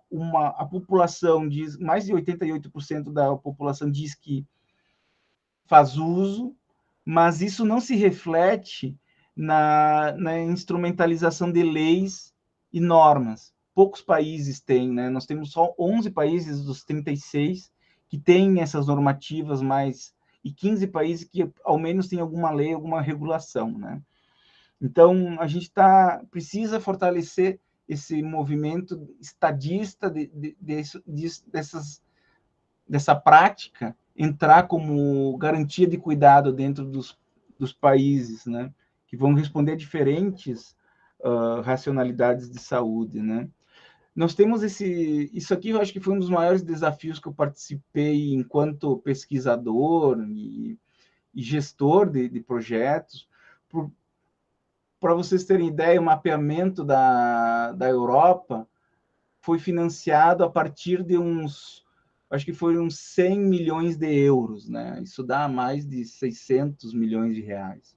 população, mais de 88% da população diz que faz uso, mas isso não se reflete na instrumentalização de leis e normas. Poucos países têm, né? Nós temos só 11 países dos 36 que têm essas normativas e 15 países que ao menos têm alguma lei, alguma regulação, né? Então, a gente precisa fortalecer esse movimento estadista dessa prática entrar como garantia de cuidado dentro dos países, né? Que vão responder a diferentes racionalidades de saúde, né? Nós temos isso aqui, eu acho que foi um dos maiores desafios que eu participei enquanto pesquisador e gestor de projetos. Para vocês terem ideia, o mapeamento da Europa foi financiado a partir de acho que foi uns 100 milhões de euros, né? Isso dá mais de 600 milhões de reais.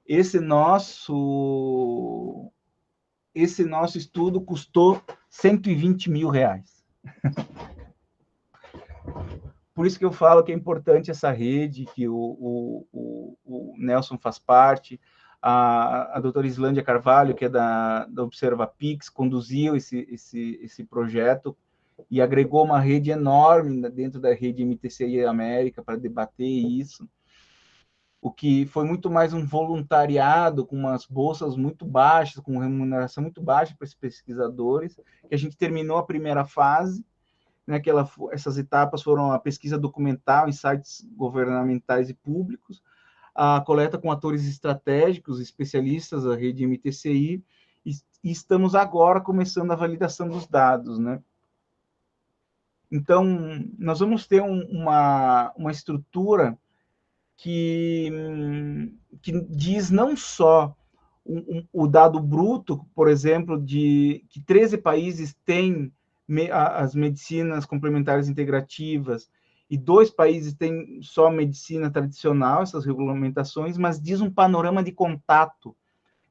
Esse nosso estudo custou 120 mil reais. Por isso que eu falo que é importante essa rede, que o Nelson faz parte, a doutora Islândia Carvalho, que é da ObservaPix, conduziu esse projeto e agregou uma rede enorme dentro da rede MTCI América para debater isso, o que foi muito mais um voluntariado, com umas bolsas muito baixas, com remuneração muito baixa para esses pesquisadores, que a gente terminou a primeira fase, né, essas etapas foram a pesquisa documental em sites governamentais e públicos, a coleta com atores estratégicos, especialistas da rede MTCI, e estamos agora começando a validação dos dados, né? Então, nós vamos ter uma estrutura que diz não só o dado bruto, por exemplo, de que 13 países têm as medicinas complementares integrativas e 2 países têm só medicina tradicional, essas regulamentações, mas diz um panorama de contato,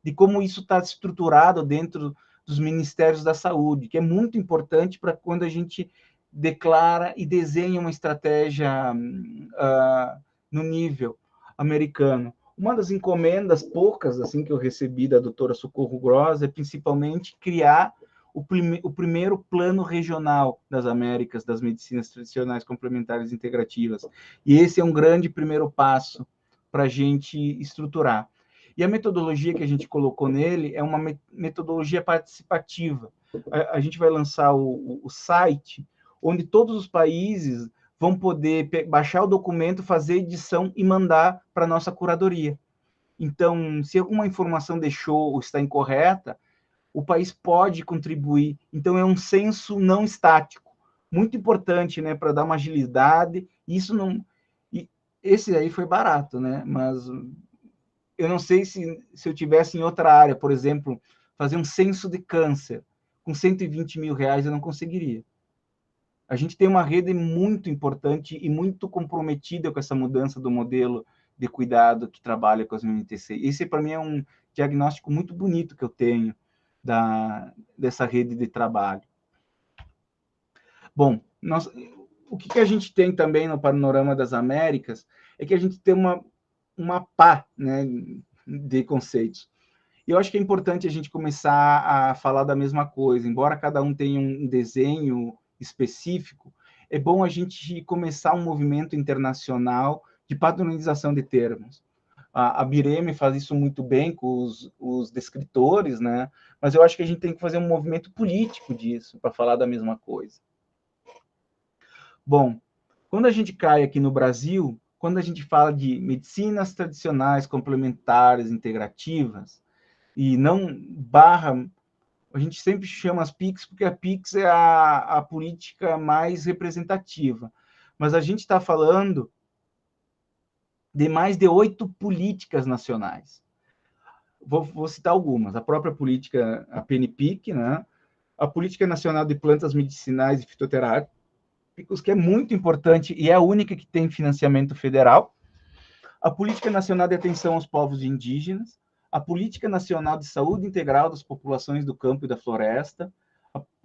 de como isso está estruturado dentro dos ministérios da saúde, que é muito importante para quando a gente declara e desenha uma estratégia no nível americano. Uma das encomendas poucas assim que eu recebi da doutora Socorro Gross é principalmente criar o primeiro plano regional das Américas, das medicinas tradicionais complementares integrativas. E esse é um grande primeiro passo para a gente estruturar. E a metodologia que a gente colocou nele é uma metodologia participativa. A gente vai lançar o site, onde todos os países vão poder baixar o documento, fazer edição e mandar para a nossa curadoria. Então, se alguma informação deixou ou está incorreta, o país pode contribuir. Então, é um censo não estático, muito importante, né, para dar uma agilidade. Isso não... Esse aí foi barato, né? Mas eu não sei se eu tivesse em outra área, por exemplo, fazer um censo de câncer, com 120 mil reais eu não conseguiria. A gente tem uma rede muito importante e muito comprometida com essa mudança do modelo de cuidado que trabalha com as MTC. Esse, para mim, é um diagnóstico muito bonito que eu tenho dessa rede de trabalho. Bom, o que a gente tem também no Panorama das Américas é que a gente tem uma pá, né, de conceitos. E eu acho que é importante a gente começar a falar da mesma coisa. Embora cada um tenha um desenho específico, é bom a gente começar um movimento internacional de padronização de termos. A Bireme faz isso muito bem com os descritores, né? Mas eu acho que a gente tem que fazer um movimento político disso, para falar da mesma coisa. Bom, quando a gente cai aqui no Brasil, quando a gente fala de medicinas tradicionais, complementares, integrativas, e não barra, a gente sempre chama as PICs, porque a PICs é a política mais representativa. Mas a gente está falando de mais de 8 políticas nacionais. Vou citar algumas. A própria política, a PNPIC, né? A Política Nacional de Plantas Medicinais e Fitoterápicos, que é muito importante e é a única que tem financiamento federal. A Política Nacional de Atenção aos Povos Indígenas, a Política Nacional de Saúde Integral das Populações do Campo e da Floresta,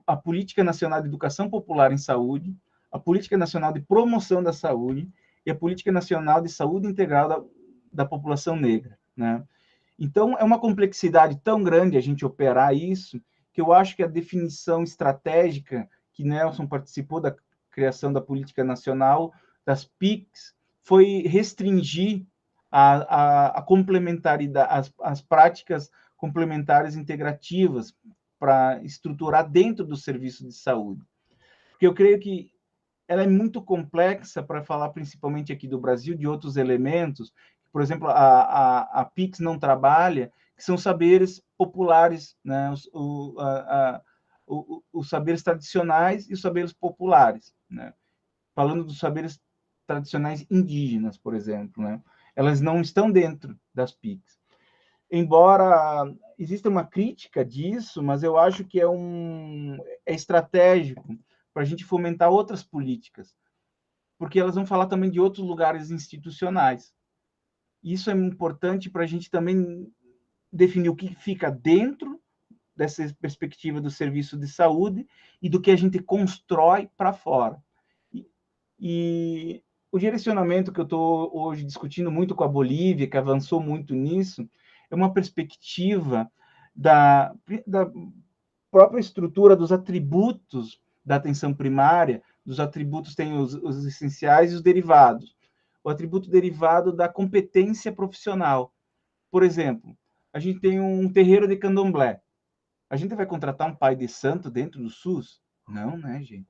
a Política Nacional de Educação Popular em Saúde, a Política Nacional de Promoção da Saúde e a Política Nacional de Saúde Integral da População Negra, né? Então, é uma complexidade tão grande a gente operar isso, que eu acho que a definição estratégica que Nelson participou da criação da Política Nacional, das PICs, foi restringir a complementaridade, as práticas complementares integrativas para estruturar dentro do serviço de saúde. Porque eu creio que ela é muito complexa para falar principalmente aqui do Brasil, de outros elementos. Por exemplo, a PICS não trabalha, que são saberes populares, né? Os saberes tradicionais e os saberes populares, né? Falando dos saberes tradicionais indígenas, por exemplo, né? Elas não estão dentro das PICs. Embora exista uma crítica disso, mas eu acho que é estratégico para a gente fomentar outras políticas, porque elas vão falar também de outros lugares institucionais. Isso é importante para a gente também definir o que fica dentro dessa perspectiva do serviço de saúde e do que a gente constrói para fora. E o direcionamento que eu estou hoje discutindo muito com a Bolívia, que avançou muito nisso, é uma perspectiva da própria estrutura dos atributos da atenção primária. Dos atributos tem os essenciais e os derivados. O atributo derivado da competência profissional. Por exemplo, a gente tem um terreiro de candomblé. A gente vai contratar um pai de santo dentro do SUS? Não, né, gente?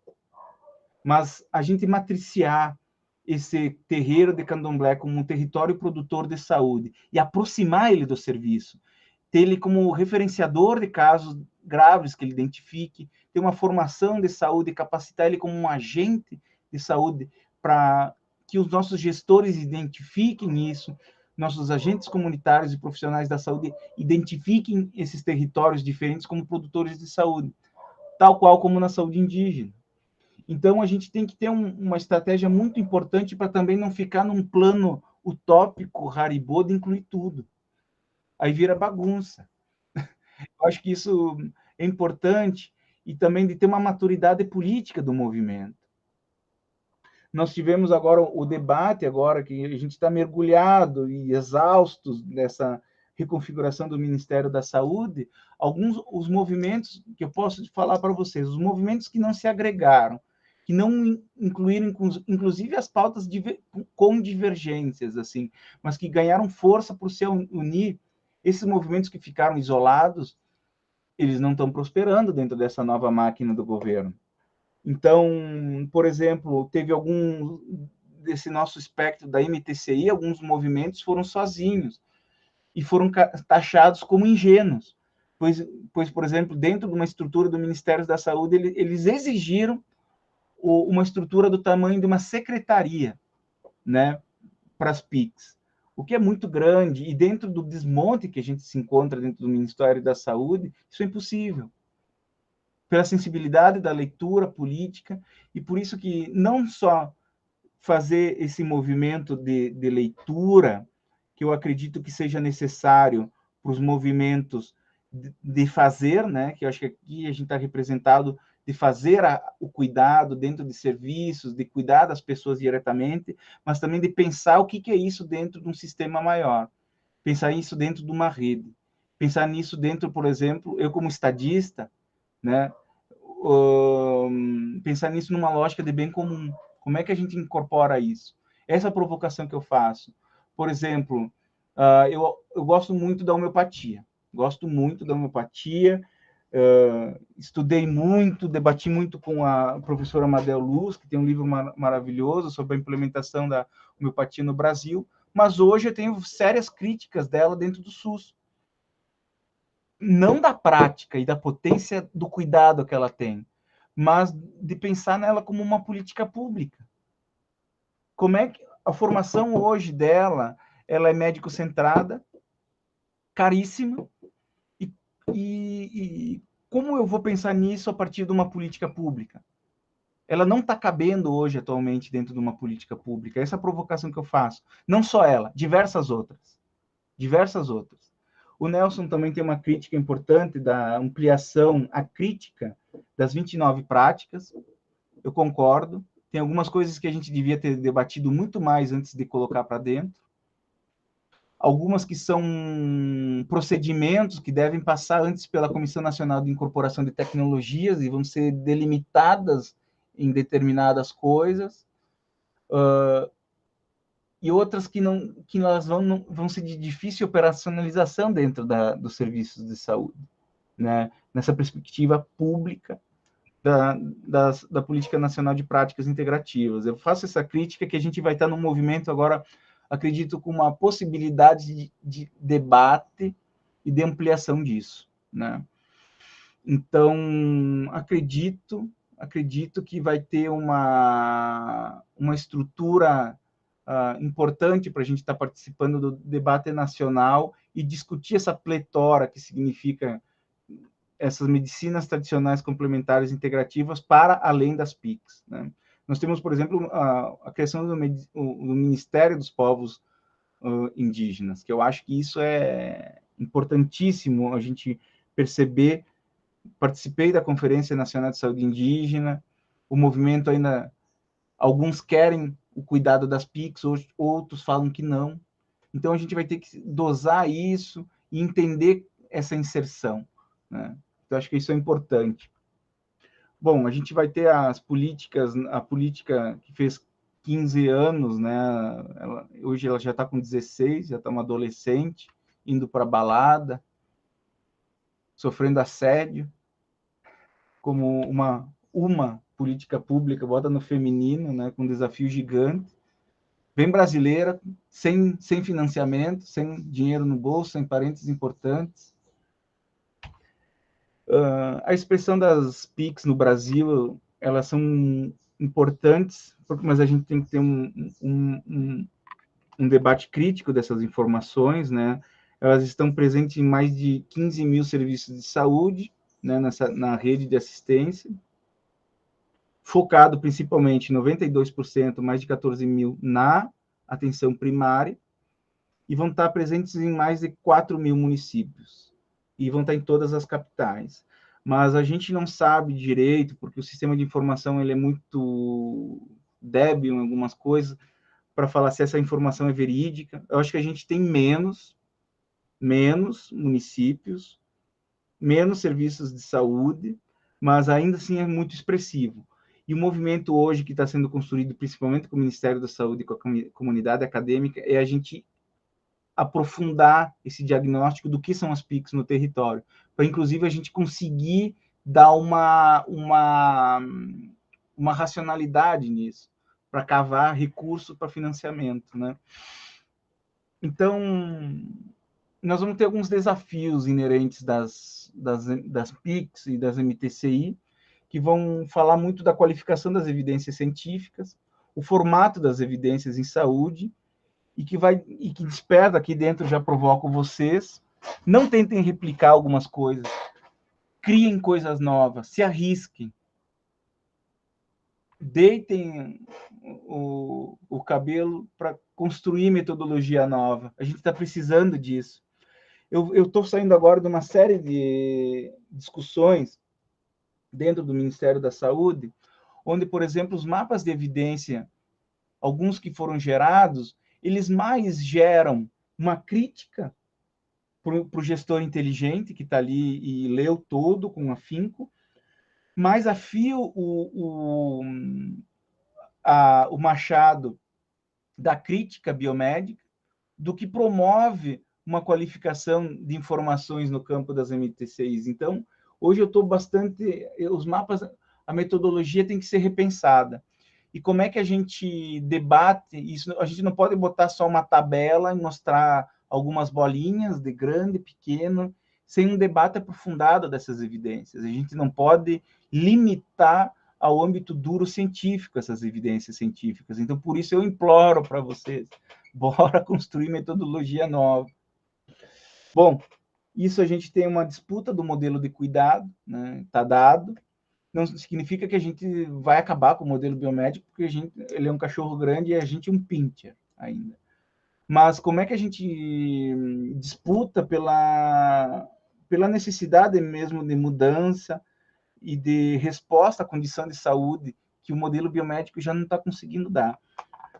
Mas a gente matriciar esse terreiro de candomblé como um território produtor de saúde e aproximar ele do serviço, ter ele como referenciador de casos graves que ele identifique, ter uma formação de saúde, capacitar ele como um agente de saúde para que os nossos gestores identifiquem isso, nossos agentes comunitários e profissionais da saúde identifiquem esses territórios diferentes como produtores de saúde, tal qual como na saúde indígena. Então, a gente tem que ter uma estratégia muito importante para também não ficar num plano utópico, Haribo, de incluir tudo. Aí vira bagunça. Eu acho que isso é importante e também de ter uma maturidade política do movimento. Nós tivemos agora o debate, agora que a gente está mergulhado e exaustos nessa reconfiguração do Ministério da Saúde, os movimentos que eu posso falar para vocês, os movimentos que não se agregaram, que não incluíram, inclusive, as pautas com divergências, assim, mas que ganharam força por se unir. Esses movimentos que ficaram isolados, eles não estão prosperando dentro dessa nova máquina do governo. Então, por exemplo, teve algum desse nosso espectro da MTCI, alguns movimentos foram sozinhos e foram taxados como ingênuos, pois por exemplo, dentro de uma estrutura do Ministério da Saúde, eles exigiram uma estrutura do tamanho de uma secretaria, né, para as PICs. o que é muito grande, e dentro do desmonte que a gente se encontra dentro do Ministério da Saúde, isso é impossível. Pela sensibilidade da leitura política, e por isso que não só fazer esse movimento de leitura, que eu acredito que seja necessário para os movimentos de fazer, né? Que eu acho que aqui a gente está representado de fazer o cuidado dentro de serviços, de cuidar das pessoas diretamente, mas também de pensar o que é isso dentro de um sistema maior, pensar isso dentro de uma rede, pensar nisso dentro, por exemplo, eu como estadista, né? Pensar nisso numa lógica de bem comum. Como é que a gente incorpora isso? Essa é a provocação que eu faço. Por exemplo, eu gosto muito da homeopatia. Gosto muito da homeopatia. Estudei muito, debati muito com a professora Amadeu Luz, que tem um livro maravilhoso sobre a implementação da homeopatia no Brasil, mas hoje eu tenho sérias críticas dela dentro do SUS. Não da prática e da potência do cuidado que ela tem, mas de pensar nela como uma política pública. Como é que a formação hoje dela, ela é médico-centrada, caríssima, e como eu vou pensar nisso a partir de uma política pública? Ela não está cabendo hoje, atualmente, dentro de uma política pública. Essa é a provocação que eu faço. Não só ela, diversas outras. Diversas outras. O Nelson também tem uma crítica importante da ampliação, a crítica das 29 práticas. Eu concordo. Tem algumas coisas que a gente devia ter debatido muito mais antes de colocar para dentro. Algumas que são procedimentos que devem passar antes pela Comissão Nacional de Incorporação de Tecnologias e vão ser delimitadas em determinadas coisas. E outras que elas vão ser de difícil operacionalização dentro dos serviços de saúde, né? Nessa perspectiva pública da Política Nacional de Práticas Integrativas. Eu faço essa crítica que a gente vai estar num movimento agora, acredito, com uma possibilidade de debate e de ampliação disso, né? Então, acredito que vai ter uma estrutura importante para a gente estar participando do debate nacional e discutir essa pletora que significa essas medicinas tradicionais complementares integrativas para além das PICs, né? Nós temos, por exemplo, a criação do Ministério dos Povos Indígenas, que eu acho que isso é importantíssimo a gente perceber. Participei da Conferência Nacional de Saúde Indígena, o movimento ainda, alguns querem o cuidado das PICs, outros falam que não. Então, a gente vai ter que dosar isso e entender essa inserção, né? Então, acho que isso é importante. Bom, a gente vai ter as políticas, a política que fez 15 anos, né? Hoje ela já está com 16, já está uma adolescente, indo para a balada, sofrendo assédio, como uma política pública, bota no feminino, né, com um desafio gigante, bem brasileira, sem financiamento, sem dinheiro no bolso, sem parentes importantes. A expressão das PICs no Brasil, elas são importantes, mas a gente tem que ter um debate crítico dessas informações, né? Elas estão presentes em mais de 15 mil serviços de saúde, né, na rede de assistência, focado principalmente 92%, mais de 14 mil, na atenção primária, e vão estar presentes em mais de 4 mil municípios, e vão estar em todas as capitais. Mas a gente não sabe direito, porque o sistema de informação ele é muito débil em algumas coisas, para falar se essa informação é verídica. Eu acho que a gente tem menos municípios, menos serviços de saúde, mas ainda assim é muito expressivo. E o movimento hoje que está sendo construído, principalmente com o Ministério da Saúde e com a comunidade acadêmica, é a gente aprofundar esse diagnóstico do que são as PICs no território, para inclusive a gente conseguir dar uma racionalidade nisso, para cavar recursos para financiamento, né? Então, nós vamos ter alguns desafios inerentes das PICs e das MTCI, que vão falar muito da qualificação das evidências científicas, o formato das evidências em saúde e que desperta aqui dentro, já provoco vocês, não tentem replicar algumas coisas, criem coisas novas, se arrisquem, deitem o cabelo para construir metodologia nova. A gente está precisando disso. Eu estou saindo agora de uma série de discussões dentro do Ministério da Saúde, onde, por exemplo, os mapas de evidência, alguns que foram gerados, eles mais geram uma crítica para o gestor inteligente que está ali e leu todo com afinco, mais afio o machado da crítica biomédica do que promove uma qualificação de informações no campo das MT6. Então, hoje eu estou bastante... Os mapas, a metodologia tem que ser repensada. E como é que a gente debate isso? A gente não pode botar só uma tabela e mostrar algumas bolinhas de grande, pequeno, sem um debate aprofundado dessas evidências. A gente não pode limitar ao âmbito duro científico essas evidências científicas. Então, por isso eu imploro para vocês, bora construir metodologia nova. Bom, isso a gente tem uma disputa do modelo de cuidado, né? Está dado. Não significa que a gente vai acabar com o modelo biomédico, porque ele é um cachorro grande e a gente é um pincher ainda. Mas como é que a gente disputa pela necessidade mesmo de mudança e de resposta à condição de saúde que o modelo biomédico já não está conseguindo dar?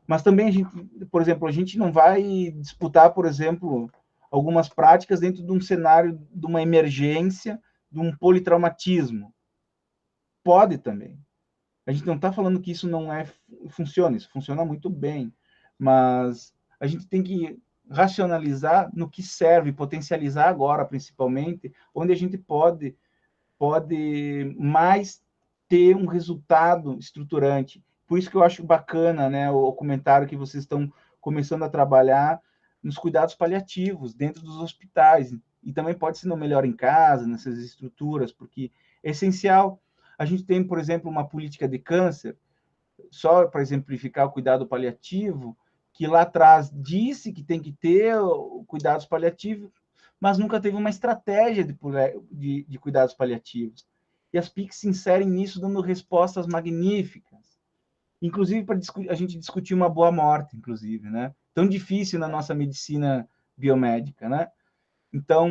Mas também a gente, por exemplo, a gente não vai disputar, por exemplo, algumas práticas dentro de um cenário de uma emergência, de um politraumatismo. Pode também. A gente não está falando que isso não funciona, isso funciona muito bem, mas a gente tem que racionalizar no que serve, potencializar agora, principalmente, onde a gente pode mais ter um resultado estruturante. Por isso que eu acho bacana, né, o comentário que vocês estão começando a trabalhar nos cuidados paliativos dentro dos hospitais, e também pode ser no Melhor em Casa, nessas estruturas, porque é essencial. A gente tem, por exemplo, uma política de câncer, só para exemplificar o cuidado paliativo, que lá atrás disse que tem que ter cuidados paliativos, mas nunca teve uma estratégia de cuidados paliativos. E as PICs se inserem nisso, dando respostas magníficas. Inclusive para a gente discutir uma boa morte, inclusive, né? Tão difícil na nossa medicina biomédica, né? Então,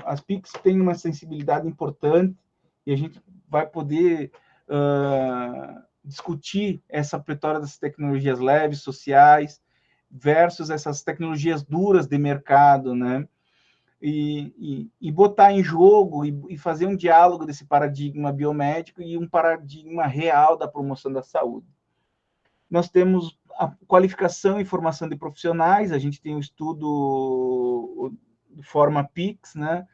as PICs têm uma sensibilidade importante e a gente vai poder discutir essa pletora das tecnologias leves, sociais, versus essas tecnologias duras de mercado, né? E botar em jogo e fazer um diálogo desse paradigma biomédico e um paradigma real da promoção da saúde. Nós temos a qualificação e formação de profissionais, a gente tem o estudo de forma PICS, né?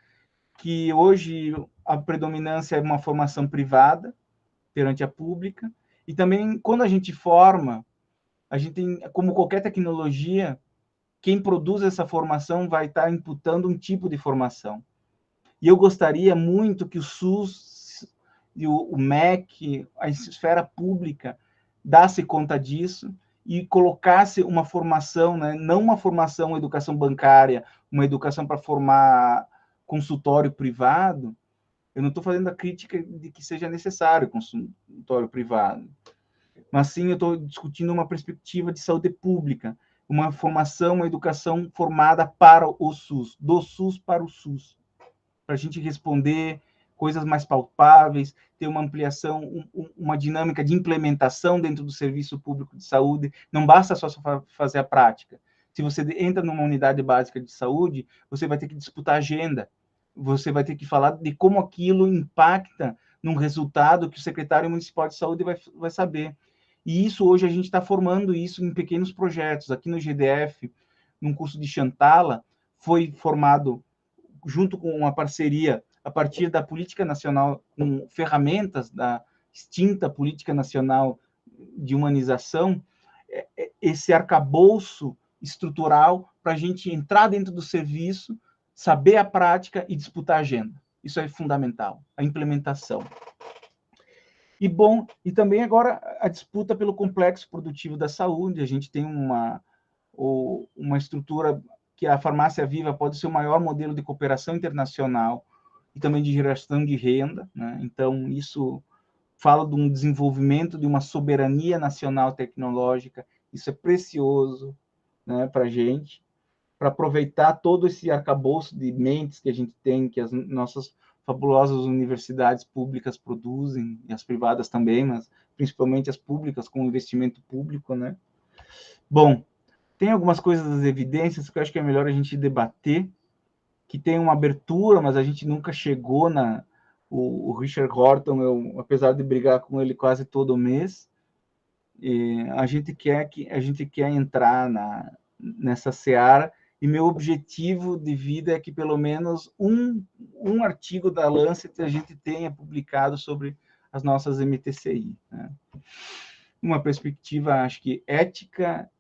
Que hoje a predominância é uma formação privada perante a pública, e também quando a gente forma, a gente tem, como qualquer tecnologia, quem produz essa formação vai estar imputando um tipo de formação. E eu gostaria muito que o SUS e o MEC, a esfera pública, dasse conta disso e colocasse uma formação, né? Não uma formação, uma educação bancária, uma educação para formar consultório privado. Eu não estou fazendo a crítica de que seja necessário consultório privado, mas sim eu estou discutindo uma perspectiva de saúde pública, uma formação, uma educação formada para o SUS, do SUS para o SUS, para a gente responder coisas mais palpáveis, ter uma ampliação, uma dinâmica de implementação dentro do serviço público de saúde. Não basta só fazer a prática. Se você entra numa unidade básica de saúde, você vai ter que disputar agenda, você vai ter que falar de como aquilo impacta num resultado que o secretário municipal de saúde vai saber. E isso hoje a gente está formando isso em pequenos projetos. Aqui no GDF, num curso de Chantala, foi formado, junto com uma parceria, a partir da Política Nacional, com ferramentas da extinta Política Nacional de Humanização, esse arcabouço estrutural para a gente entrar dentro do serviço, saber a prática e disputar a agenda. Isso é fundamental, a implementação. E também agora a disputa pelo complexo produtivo da saúde. A gente tem ou uma estrutura que a farmácia viva pode ser o maior modelo de cooperação internacional e também de geração de renda, né? Então, isso fala de um desenvolvimento, de uma soberania nacional tecnológica, isso é precioso, né, para a gente, para aproveitar todo esse arcabouço de mentes que a gente tem, que as nossas fabulosas universidades públicas produzem, e as privadas também, mas principalmente as públicas, com investimento público, né? Bom, tem algumas coisas das evidências que eu acho que é melhor a gente debater, que tem uma abertura, mas a gente nunca chegou na... O Richard Horton, apesar de brigar com ele quase todo mês, a gente quer entrar nessa seara, e meu objetivo de vida é que pelo menos um artigo da Lancet a gente tenha publicado sobre as nossas MTCI, né? Uma perspectiva, acho que ética,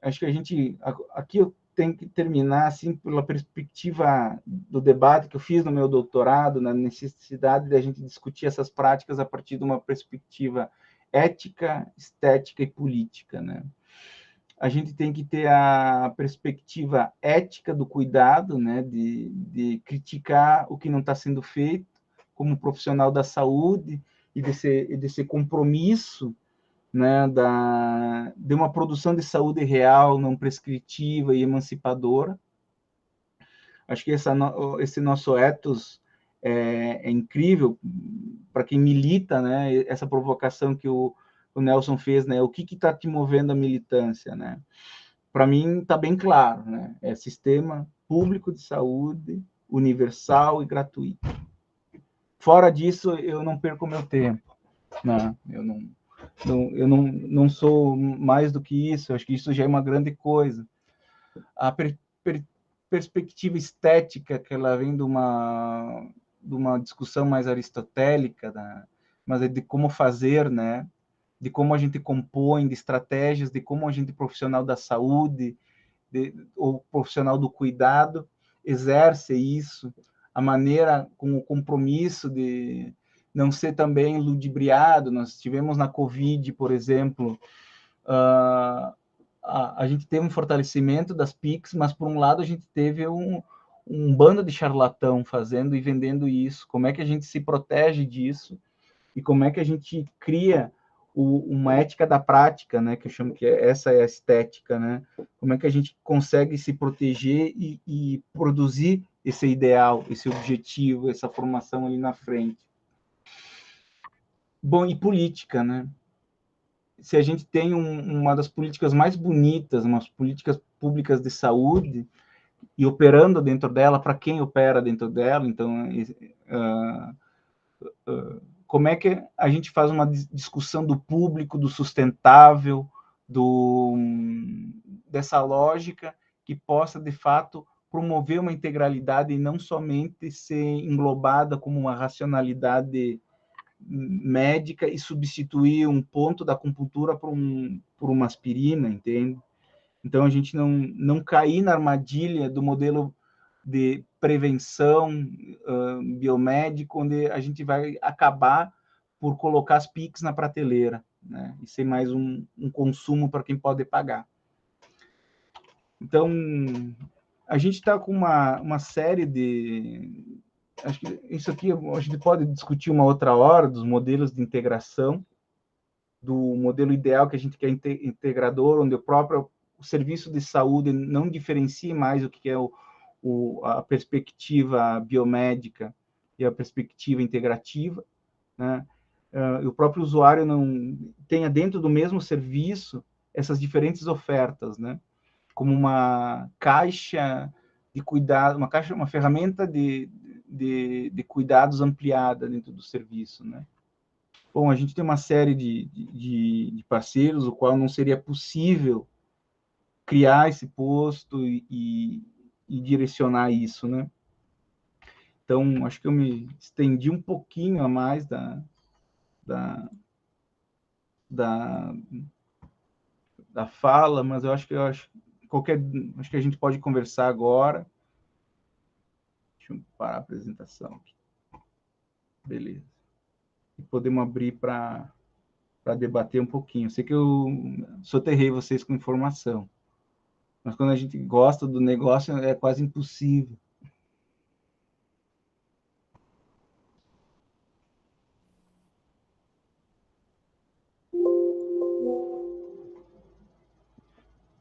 acho que a gente, aqui eu tenho que terminar assim pela perspectiva do debate que eu fiz no meu doutorado, na necessidade de a gente discutir essas práticas a partir de uma perspectiva ética, estética e política, né? A gente tem que ter a perspectiva ética do cuidado, né? De criticar o que não está sendo feito como profissional da saúde e desse compromisso, né, de uma produção de saúde real, não prescritiva e emancipadora. Acho que esse nosso ethos é incrível para quem milita, né? Essa provocação que o Nelson fez, né? O que está te movendo a militância, né? Para mim está bem claro, né? É sistema público de saúde, universal e gratuito. Fora disso, eu não perco meu tempo, né? Eu não sou mais do que isso, acho que isso já é uma grande coisa. A perspectiva estética, que ela vem de uma discussão mais aristotélica, né? Mas é de como fazer, né? De como a gente compõe, de estratégias, de como a gente, profissional da saúde, ou profissional do cuidado, exerce isso, a maneira com o compromisso de não ser também ludibriado. Nós tivemos na Covid, por exemplo, a gente teve um fortalecimento das PICs, mas por um lado a gente teve um bando de charlatão fazendo e vendendo isso. Como é que a gente se protege disso? E como é que a gente cria uma ética da prática, né? Que eu chamo que essa é a estética, né? Como é que a gente consegue se proteger e produzir esse ideal, esse objetivo, essa formação ali na frente. Bom, e política, né? Se a gente tem uma das políticas mais bonitas, umas políticas públicas de saúde, e operando dentro dela, para quem opera dentro dela, então, como é que a gente faz uma discussão do público, do sustentável, dessa lógica que possa, de fato, promover uma integralidade e não somente ser englobada como uma racionalidade médica e substituir um ponto da acupuntura por uma aspirina, entende? Então, a gente não cair na armadilha do modelo de prevenção biomédico, onde a gente vai acabar por colocar as PICs na prateleira, né? E ser mais um consumo para quem pode pagar. Então, a gente está com uma série de... Acho que isso aqui a gente pode discutir uma outra hora, dos modelos de integração, do modelo ideal que a gente quer integrador, onde o serviço de saúde não diferencie mais o que é a perspectiva biomédica e a perspectiva integrativa, né? O próprio usuário não tenha dentro do mesmo serviço essas diferentes ofertas, né? Como uma caixa de cuidado, uma ferramenta de cuidados ampliada dentro do serviço, né? Bom, a gente tem uma série de parceiros, o qual não seria possível criar esse posto e direcionar isso, né? Então, acho que eu me estendi um pouquinho a mais da fala, mas acho que a gente pode conversar agora. Deixa eu parar a apresentação aqui. Beleza. E podemos abrir para debater um pouquinho. Eu sei que eu soterrei vocês com informação. mas quando a gente gosta do negócio é quase impossível.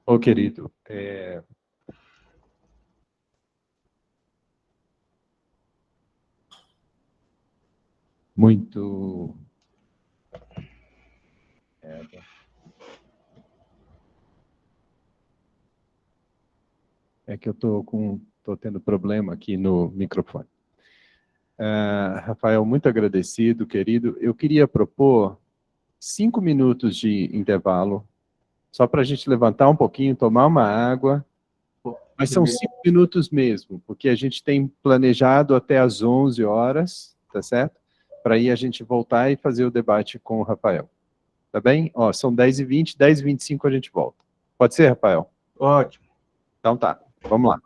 Ô, querido, muito... É que eu tô tendo problema aqui no microfone. Rafael, muito agradecido, querido. Eu queria propor 5 minutos de intervalo, só para a gente levantar um pouquinho, tomar uma água, mas são 5 minutos mesmo, porque a gente tem planejado até às 11 horas, tá certo? Para aí a gente voltar e fazer o debate com o Rafael. Tá bem? Ó, são 10h20, 10h25 a gente volta. Pode ser, Rafael? Ótimo. Então tá, vamos lá.